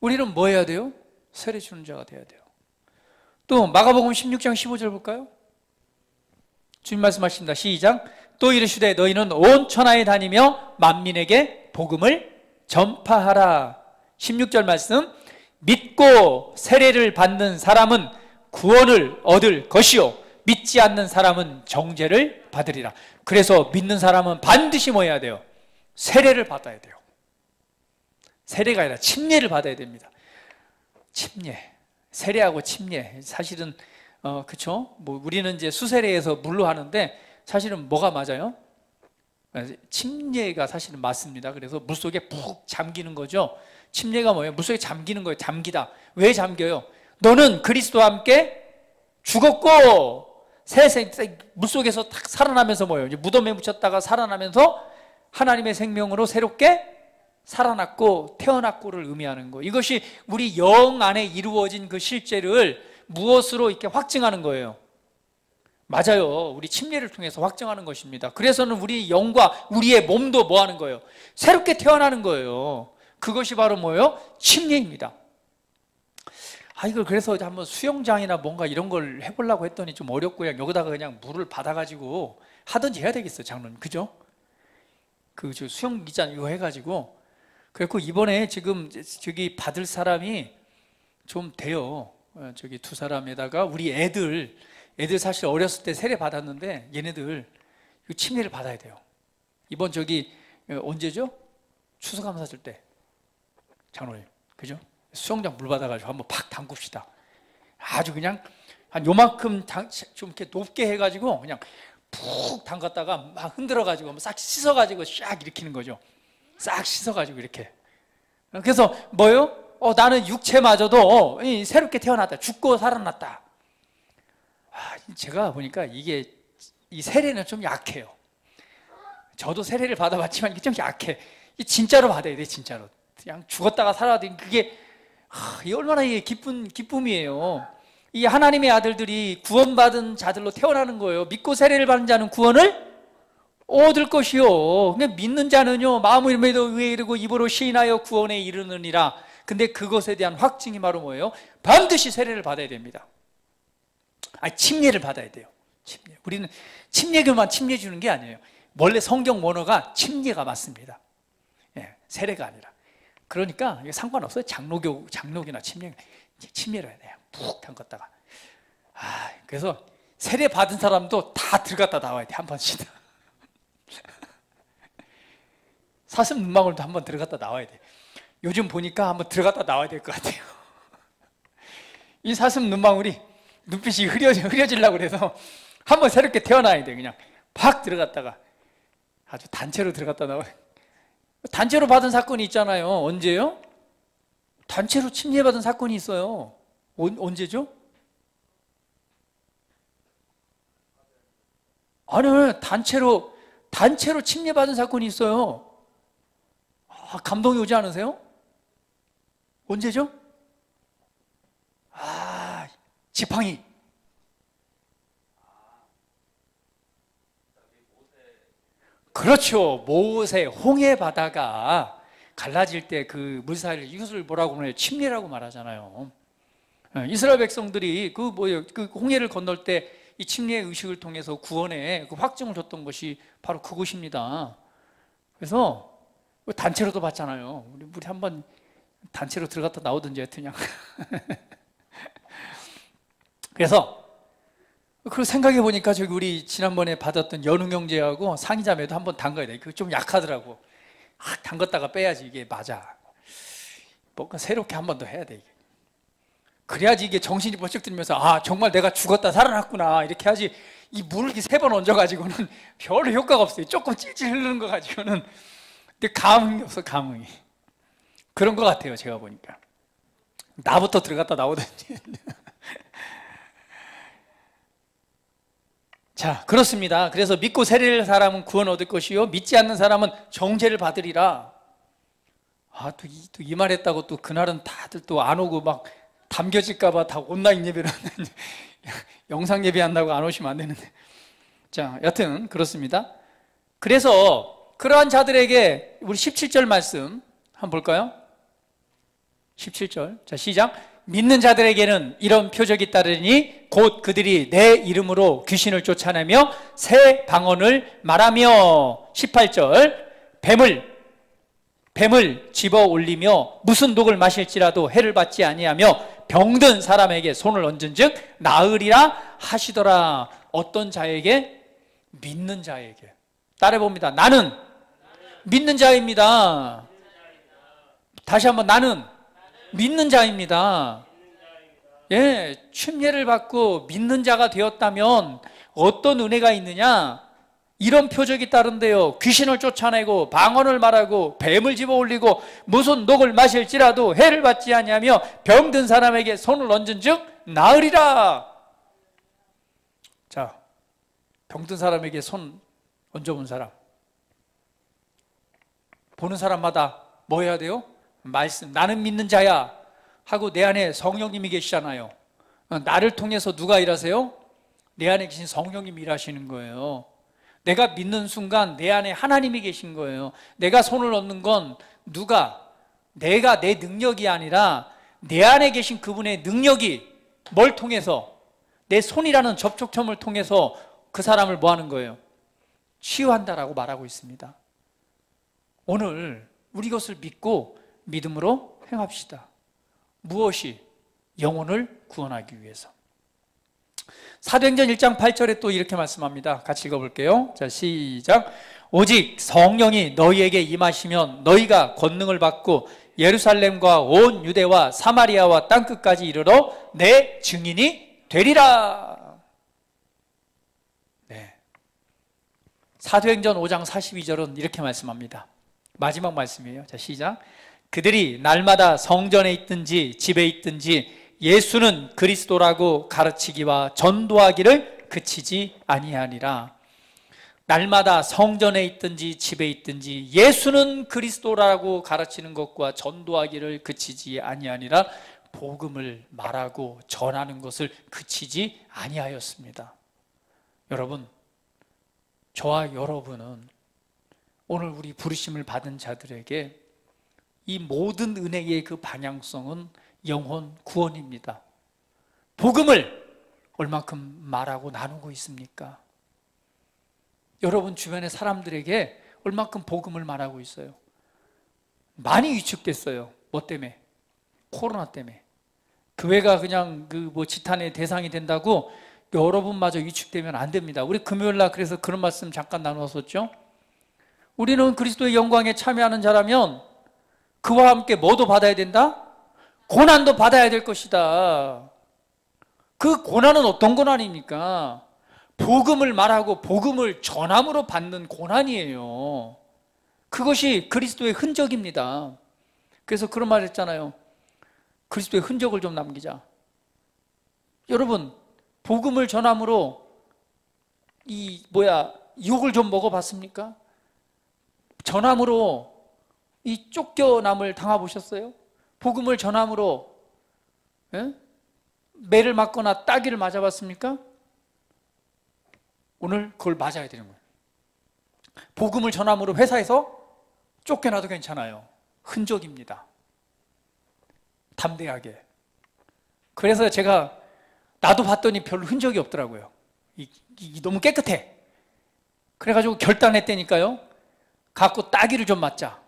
우리는 뭐 해야 돼요? 세례 주는 자가 돼야 돼요. 또 마가복음 16장 15절 볼까요? 주님 말씀하십니다. 시작. 또 이르시되 너희는 온 천하에 다니며 만민에게 복음을 전파하라. 16절 말씀. 믿고 세례를 받는 사람은 구원을 얻을 것이요 믿지 않는 사람은 정죄를 받으리라. 그래서 믿는 사람은 반드시 뭐 해야 돼요? 세례를 받아야 돼요. 세례가 아니라 침례를 받아야 됩니다. 침례. 세례하고 침례. 사실은 그쵸? 뭐 우리는 이제 수세례에서 물로 하는데 사실은 뭐가 맞아요? 침례가 사실은 맞습니다. 그래서 물속에 푹 잠기는 거죠. 침례가 뭐예요? 물속에 잠기는 거예요. 잠기다. 왜 잠겨요? 너는 그리스도와 함께 죽었고 물속에서 탁 살아나면서 뭐예요? 이제 무덤에 묻혔다가 살아나면서 하나님의 생명으로 새롭게 살아났고 태어났고를 의미하는 거. 이것이 우리 영 안에 이루어진 그 실제를 무엇으로 이렇게 확증하는 거예요? 맞아요. 우리 침례를 통해서 확증하는 것입니다. 그래서는 우리 영과 우리의 몸도 뭐 하는 거예요? 새롭게 태어나는 거예요. 그것이 바로 뭐예요? 침례입니다. 이걸 그래서 한번 수영장이나 뭔가 이런 걸 해보려고 했더니 좀 어렵고, 그냥 여기다가 그냥 물을 받아가지고 하든지 해야 되겠어요, 장로님. 그죠? 저 수영기장 이거 해가지고. 그래서 이번에 지금 저기 받을 사람이 좀 돼요. 저기 두 사람에다가 우리 애들 사실 어렸을 때 세례 받았는데 얘네들 침례를 받아야 돼요. 이번 저기 언제죠? 추수감사절 때, 장로님. 그죠? 수영장 물 받아가지고 한번 팍 담굽시다. 아주 그냥 한 요만큼 좀 이렇게 높게 해가지고 그냥 푹 담갔다가 막 흔들어가지고 싹 씻어가지고 샥 일으키는 거죠. 싹 씻어가지고 이렇게. 그래서 뭐요? 나는 육체마저도 새롭게 태어났다. 죽고 살아났다. 제가 보니까 이 세례는 좀 약해요. 저도 세례를 받아봤지만 이게 좀 약해. 진짜로 받아야 돼, 진짜로. 그냥 죽었다가 살아도 그게 이 얼마나 기쁨이에요. 이 하나님의 아들들이 구원받은 자들로 태어나는 거예요. 믿고 세례를 받는 자는 구원을 얻을 것이요. 그냥 믿는 자는요, 마음으로 의에 이르고 입으로 시인하여 구원에 이르느니라. 근데 그것에 대한 확증이 바로 뭐예요? 반드시 세례를 받아야 됩니다. 침례를 받아야 돼요. 침례. 우리는 침례교만 침례 주는 게 아니에요. 원래 성경 원어가 침례가 맞습니다. 세례가 아니라. 그러니까 상관없어요. 장로교나 침례를 해야 돼요. 푹 담갔다가. 그래서 세례 받은 사람도 다 들어갔다 나와야 돼, 한 번씩. 사슴 눈망울도 한번 들어갔다 나와야 돼. 요즘 보니까 한번 들어갔다 나와야 될 것 같아요. 이 사슴 눈망울이 눈빛이 흐려지려고 그래서 한번 새롭게 태어나야 돼. 그냥 팍 들어갔다가 아주 단체로 들어갔다 나와요. 단체로 받은 사건이 있잖아요. 언제요? 단체로 침례받은 사건이 있어요. 언제죠? 아니요, 단체로 침례받은 사건이 있어요. 감동이 오지 않으세요? 언제죠? 지팡이. 그렇죠. 모세 홍해 바다가 갈라질 때 그 물사이를 이것을 뭐라고 하나요? 침례라고 말하잖아요. 이스라엘 백성들이 그 홍해를 건널 때 이 침례의 의식을 통해서 구원의 그 확증을 줬던 것이 바로 그것입니다. 그래서 단체로도 봤잖아요. 우리 한번 단체로 들어갔다 나오든지 하여튼 그냥. 그래서 그리고 생각해 보니까 저기 우리 지난번에 받았던 연웅 형제하고 상의자매도 한번 담가야 돼. 그거 좀 약하더라고. 담갔다가 빼야지 이게 맞아. 뭔가 새롭게 한 번 더 해야 돼. 이게. 그래야지 이게 정신이 번쩍 들면서 정말 내가 죽었다 살아났구나 이렇게 하지. 이 물을 3번 얹어가지고는 별로 효과가 없어요. 조금 찔찔 흐르는 거 가지고는. 근데 감흥이 없어, 감흥이. 그런 것 같아요, 제가 보니까. 나부터 들어갔다 나오든지. 자, 그렇습니다. 그래서 믿고 세례를 사람은 구원 얻을 것이요 믿지 않는 사람은 정죄를 받으리라. 또 이 말 했다고 또 그날은 다들 또 안 오고 막 담겨질까 봐 다 온라인 예배를 영상 예배한다고 안 오시면 안 되는데. 자, 여튼 그렇습니다. 그래서 그러한 자들에게 우리 17절 말씀 한번 볼까요? 17절. 자, 시작. 믿는 자들에게는 이런 표적이 따르니 곧 그들이 내 이름으로 귀신을 쫓아내며 새 방언을 말하며 18절. 뱀을 집어 올리며 무슨 독을 마실지라도 해를 받지 아니하며 병든 사람에게 손을 얹은즉 나으리라 하시더라. 어떤 자에게? 믿는 자에게. 따라해봅니다. 나는 믿는 자입니다. 다시 한번, 나는 믿는 자입니다. 침례를 받고 믿는 자가 되었다면 어떤 은혜가 있느냐? 이런 표적이 따른대요. 귀신을 쫓아내고 방언을 말하고 뱀을 집어 올리고 무슨 독을 마실지라도 해를 받지 아니하며 병든 사람에게 손을 얹은즉 나으리라. 자, 병든 사람에게 손 얹어본 사람, 보는 사람마다 뭐 해야 돼요? 말씀, 나는 믿는 자야 하고 내 안에 성령님이 계시잖아요. 나를 통해서 누가 일하세요? 내 안에 계신 성령님이 일하시는 거예요. 내가 믿는 순간 내 안에 하나님이 계신 거예요. 내가 손을 얹는 건 내가 내 능력이 아니라 내 안에 계신 그분의 능력이 뭘 통해서, 내 손이라는 접촉점을 통해서 그 사람을 뭐 하는 거예요? 치유한다라고 말하고 있습니다. 오늘 우리 것을 믿고 믿음으로 행합시다. 무엇이? 영혼을 구원하기 위해서. 사도행전 1장 8절에 또 이렇게 말씀합니다. 같이 읽어볼게요. 자, 시작. 오직 성령이 너희에게 임하시면 너희가 권능을 받고 예루살렘과 온 유대와 사마리아와 땅끝까지 이르러 내 증인이 되리라. 네. 사도행전 5장 42절은 이렇게 말씀합니다. 마지막 말씀이에요. 자, 시작. 그들이 날마다 성전에 있든지 집에 있든지 예수는 그리스도라고 가르치기와 전도하기를 그치지 아니하니라. 날마다 성전에 있든지 집에 있든지 예수는 그리스도라고 가르치는 것과 전도하기를 그치지 아니하니라. 복음을 말하고 전하는 것을 그치지 아니하였습니다. 여러분, 저와 여러분은 오늘 우리 부르심을 받은 자들에게 이 모든 은혜의 그 방향성은 영혼 구원입니다. 복음을 얼만큼 말하고 나누고 있습니까? 여러분 주변의 사람들에게 얼만큼 복음을 말하고 있어요? 많이 위축됐어요. 뭐 때문에? 코로나 때문에. 교회가 그냥 그 뭐 지탄의 대상이 된다고 여러분마저 위축되면 안 됩니다. 우리 금요일날 그래서 그런 말씀 잠깐 나누었었죠. 우리는 그리스도의 영광에 참여하는 자라면 그와 함께 뭐도 받아야 된다? 고난도 받아야 될 것이다. 그 고난은 어떤 고난입니까? 복음을 말하고 복음을 전함으로 받는 고난이에요. 그것이 그리스도의 흔적입니다. 그래서 그런 말 했잖아요. 그리스도의 흔적을 좀 남기자. 여러분, 복음을 전함으로 욕을 좀 먹어봤습니까? 전함으로 이 쫓겨남을 당해보셨어요? 복음을 전함으로 매를 맞거나 따기를 맞아봤습니까? 오늘 그걸 맞아야 되는 거예요. 복음을 전함으로 회사에서 쫓겨나도 괜찮아요. 흔적입니다. 담대하게. 그래서 제가 나도 봤더니 별로 흔적이 없더라고요. 너무 깨끗해. 그래가지고 결단했다니까요. 갖고 따기를 좀 맞자.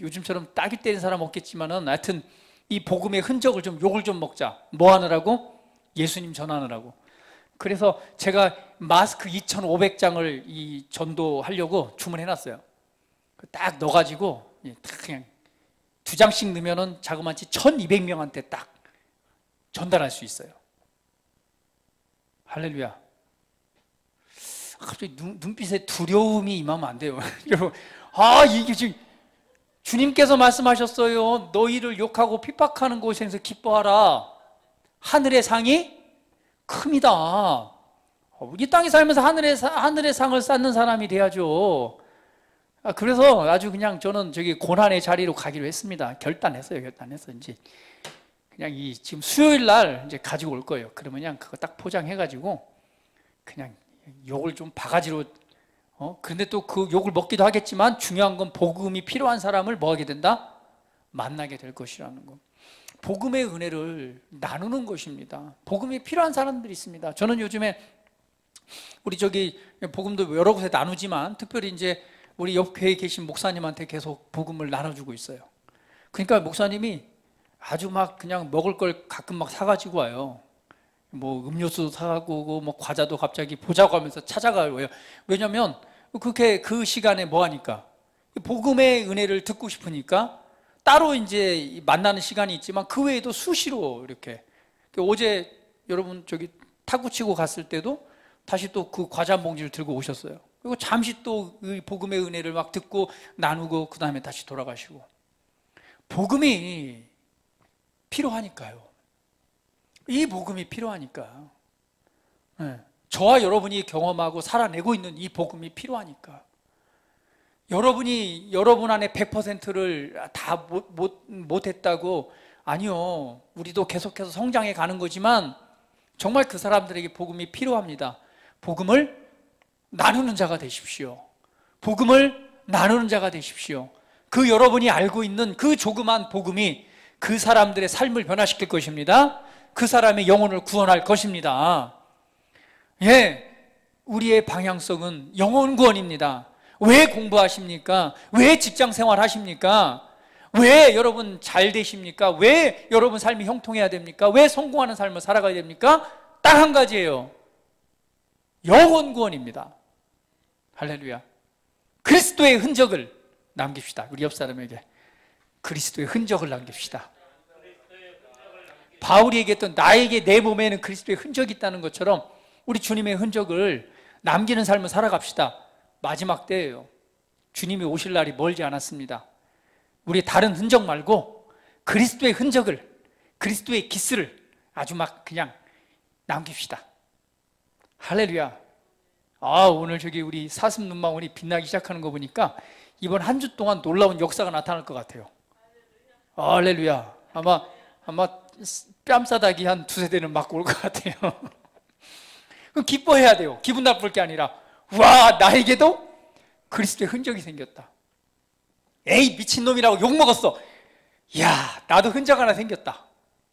요즘처럼 따기 때리는 사람 없겠지만은 하여튼 이 복음의 흔적을 좀, 욕을 좀 먹자. 뭐 하느라고? 예수님 전하느라고. 그래서 제가 마스크 2,500장을 이 전도하려고 주문해놨어요. 딱 넣어가지고 딱 그냥 2장씩 넣으면은 자그마치 1,200명한테 딱 전달할 수 있어요. 할렐루야. 갑자기 눈빛에 두려움이 임하면 안 돼요. 여러분, 이게 지금 주님께서 말씀하셨어요. 너희를 욕하고 핍박하는 곳에서 기뻐하라. 하늘의 상이 큽니다. 이 땅에 살면서 하늘의 상을 쌓는 사람이 돼야죠. 그래서 아주 그냥 저는 저기 고난의 자리로 가기로 했습니다. 결단했어요. 이제 그냥 지금 수요일 날 이제 가지고 올 거예요. 그러면 그냥 그거 딱 포장해가지고 그냥 욕을 좀 바가지로 그런데 또 그 욕을 먹기도 하겠지만 중요한 건 복음이 필요한 사람을 뭐 하게 된다? 만나게 될 것이라는 거. 복음의 은혜를 나누는 것입니다. 복음이 필요한 사람들이 있습니다. 저는 요즘에 우리 복음도 여러 곳에 나누지만 특별히 이제 우리 옆 교회에 계신 목사님한테 계속 복음을 나눠주고 있어요. 그러니까 목사님이 아주 막 그냥 먹을 걸 가끔 막 사가지고 와요. 뭐 음료수도 사가고 오고 뭐 과자도 갑자기 보자고 하면서 찾아가요. 왜냐면 그렇게 그 시간에 뭐 하니까 복음의 은혜를 듣고 싶으니까 따로 이제 만나는 시간이 있지만 그 외에도 수시로 이렇게. 어제 여러분 타구 치고 갔을 때도 다시 또 그 과자 한 봉지를 들고 오셨어요. 그리고 잠시 또 복음의 은혜를 막 듣고 나누고 그 다음에 다시 돌아가시고. 복음이 필요하니까요. 이 복음이 필요하니까. 저와 여러분이 경험하고 살아내고 있는 이 복음이 필요하니까. 여러분이 여러분 안에 100%를 다 못했다고, 아니요. 우리도 계속해서 성장해 가는 거지만 정말 그 사람들에게 복음이 필요합니다. 복음을 나누는 자가 되십시오. 복음을 나누는 자가 되십시오. 그 여러분이 알고 있는 그 조그만 복음이 그 사람들의 삶을 변화시킬 것입니다. 그 사람의 영혼을 구원할 것입니다. 예, 우리의 방향성은 영혼 구원입니다. 왜 공부하십니까? 왜 직장 생활 하십니까? 왜 여러분 잘 되십니까? 왜 여러분 삶이 형통해야 됩니까? 왜 성공하는 삶을 살아가야 됩니까? 딱 한 가지예요. 영혼 구원입니다. 할렐루야. 그리스도의 흔적을 남깁시다. 우리 옆 사람에게 그리스도의 흔적을 남깁시다. 바울이 얘기했던 나에게 내 몸에는 그리스도의 흔적이 있다는 것처럼 우리 주님의 흔적을 남기는 삶을 살아갑시다. 마지막 때예요. 주님이 오실 날이 멀지 않았습니다. 우리 다른 흔적 말고 그리스도의 흔적을, 그리스도의 기스를 아주 막 그냥 남깁시다. 할렐루야. 오늘 저기 우리 사슴 눈망울이 빛나기 시작하는 거 보니까 이번 한 주 동안 놀라운 역사가 나타날 것 같아요. 할렐루야. 아마 뺨싸다기 한 두세 대는 맞고 올 것 같아요. 그럼 기뻐해야 돼요. 기분 나쁠 게 아니라 와, 나에게도 그리스도의 흔적이 생겼다. 에이, 미친놈이라고 욕먹었어. 야, 나도 흔적 하나 생겼다.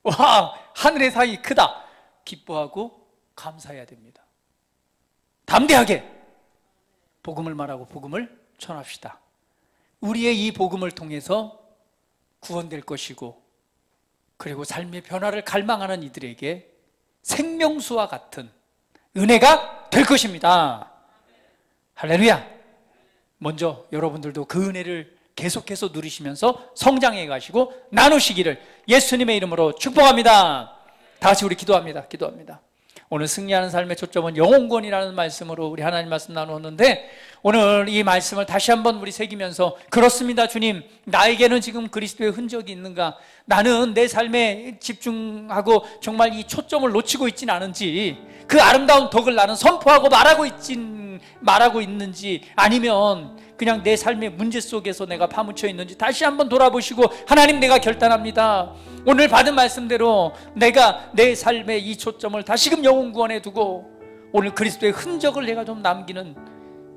와, 하늘의 사이 크다. 기뻐하고 감사해야 됩니다. 담대하게 복음을 말하고 복음을 전합시다. 우리의 이 복음을 통해서 구원될 것이고, 그리고 삶의 변화를 갈망하는 이들에게 생명수와 같은 은혜가 될 것입니다. 할렐루야. 먼저 여러분들도 그 은혜를 계속해서 누리시면서 성장해 가시고 나누시기를 예수님의 이름으로 축복합니다. 다시 우리 기도합니다. 오늘 승리하는 삶의 초점은 영혼구원이라는 말씀으로 우리 하나님 말씀 나누었는데, 오늘 이 말씀을 다시 한번 우리 새기면서, 그렇습니다 주님, 나에게는 지금 그리스도의 흔적이 있는가? 나는 내 삶에 집중하고 정말 이 초점을 놓치고 있지는 않은지, 그 아름다운 덕을 나는 선포하고 말하고 있는지, 아니면 그냥 내 삶의 문제 속에서 내가 파묻혀 있는지 다시 한번 돌아보시고, 하나님, 내가 결단합니다. 오늘 받은 말씀대로 내가 내 삶의 이 초점을 다시금 영혼 구원에 두고 오늘 그리스도의 흔적을 내가 좀 남기는,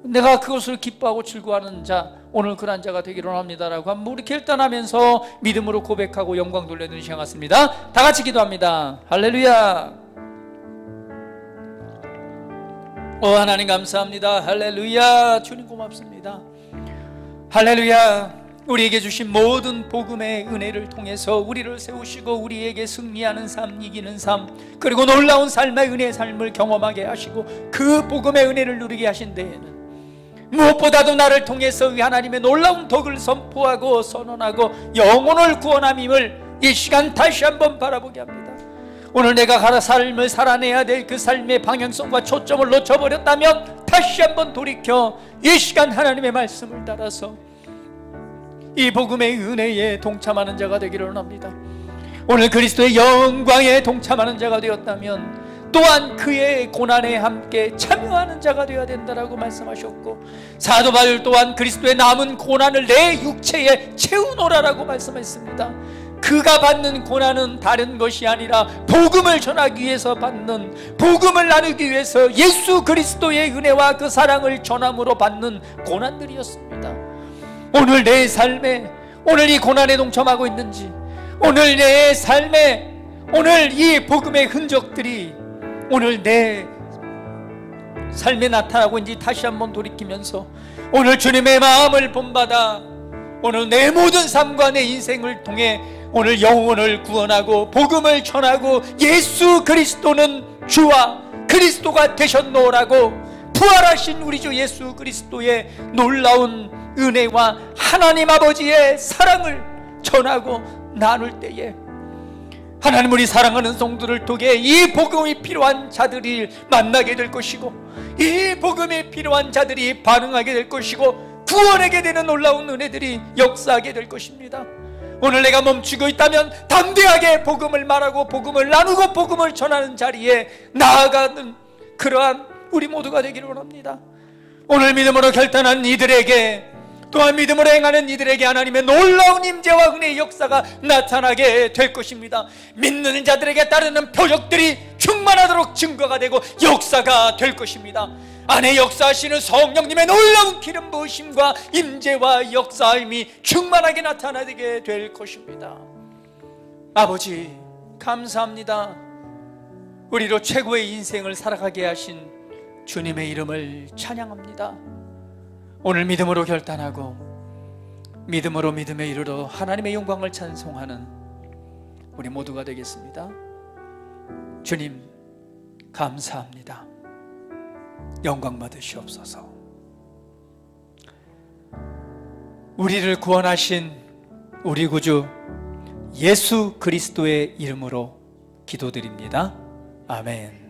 내가 그것을 기뻐하고 즐거워하는 자, 오늘 그런 자가 되기를 원합니다라고 한번 우리 결단하면서 믿음으로 고백하고 영광 돌려드리는 시간 같습니다. 다 같이 기도합니다. 할렐루야. 하나님 감사합니다. 할렐루야. 주님 고맙습니다. 할렐루야. 우리에게 주신 모든 복음의 은혜를 통해서 우리를 세우시고 우리에게 승리하는 삶, 이기는 삶, 그리고 놀라운 삶의 은혜의 삶을 경험하게 하시고 그 복음의 은혜를 누리게 하신 데에는 무엇보다도 나를 통해서 하나님의 놀라운 덕을 선포하고 선언하고 영혼을 구원함임을 이 시간 다시 한번 바라보게 합니다. 오늘 내가 삶을 살아내야 될 그 삶의 방향성과 초점을 놓쳐버렸다면 다시 한번 돌이켜 이 시간 하나님의 말씀을 따라서 이 복음의 은혜에 동참하는 자가 되기를 원합니다. 오늘 그리스도의 영광에 동참하는 자가 되었다면 또한 그의 고난에 함께 참여하는 자가 되어야 된다라고 말씀하셨고, 사도 바울 또한 그리스도의 남은 고난을 내 육체에 채우노라라고 말씀했습니다. 그가 받는 고난은 다른 것이 아니라 복음을 전하기 위해서 받는, 복음을 나누기 위해서 예수 그리스도의 은혜와 그 사랑을 전함으로 받는 고난들이었습니다. 오늘 내 삶에 오늘 이 고난에 동참하고 있는지, 오늘 내 삶에 오늘 이 복음의 흔적들이 오늘 내 삶에 나타나고 있는지 다시 한번 돌이키면서 오늘 주님의 마음을 본받아 오늘 내 모든 삶과 내 인생을 통해 오늘 영혼을 구원하고 복음을 전하고 예수 그리스도는 주와 그리스도가 되셨노라고 부활하신 우리 주 예수 그리스도의 놀라운 은혜와 하나님 아버지의 사랑을 전하고 나눌 때에 하나님, 우리 사랑하는 성도를 통해 이 복음이 필요한 자들이 만나게 될 것이고, 이 복음이 필요한 자들이 반응하게 될 것이고, 구원하게 되는 놀라운 은혜들이 역사하게 될 것입니다. 오늘 내가 멈추고 있다면 담대하게 복음을 말하고 복음을 나누고 복음을 전하는 자리에 나아가는 그러한 우리 모두가 되기를 원합니다. 오늘 믿음으로 결단한 이들에게, 또한 믿음으로 행하는 이들에게 하나님의 놀라운 임재와 은혜의 역사가 나타나게 될 것입니다. 믿는 자들에게 따르는 표적들이 충만하도록 증거가 되고 역사가 될 것입니다. 안에 역사하시는 성령님의 놀라운 기름 부으심과 임재와 역사임이 충만하게 나타나게 될 것입니다. 아버지 감사합니다. 우리로 최고의 인생을 살아가게 하신 주님의 이름을 찬양합니다. 오늘 믿음으로 결단하고 믿음으로 믿음에 이르러 하나님의 영광을 찬송하는 우리 모두가 되겠습니다. 주님 감사합니다. 영광 받으시옵소서. 우리를 구원하신 우리 구주 예수 그리스도의 이름으로 기도드립니다. 아멘.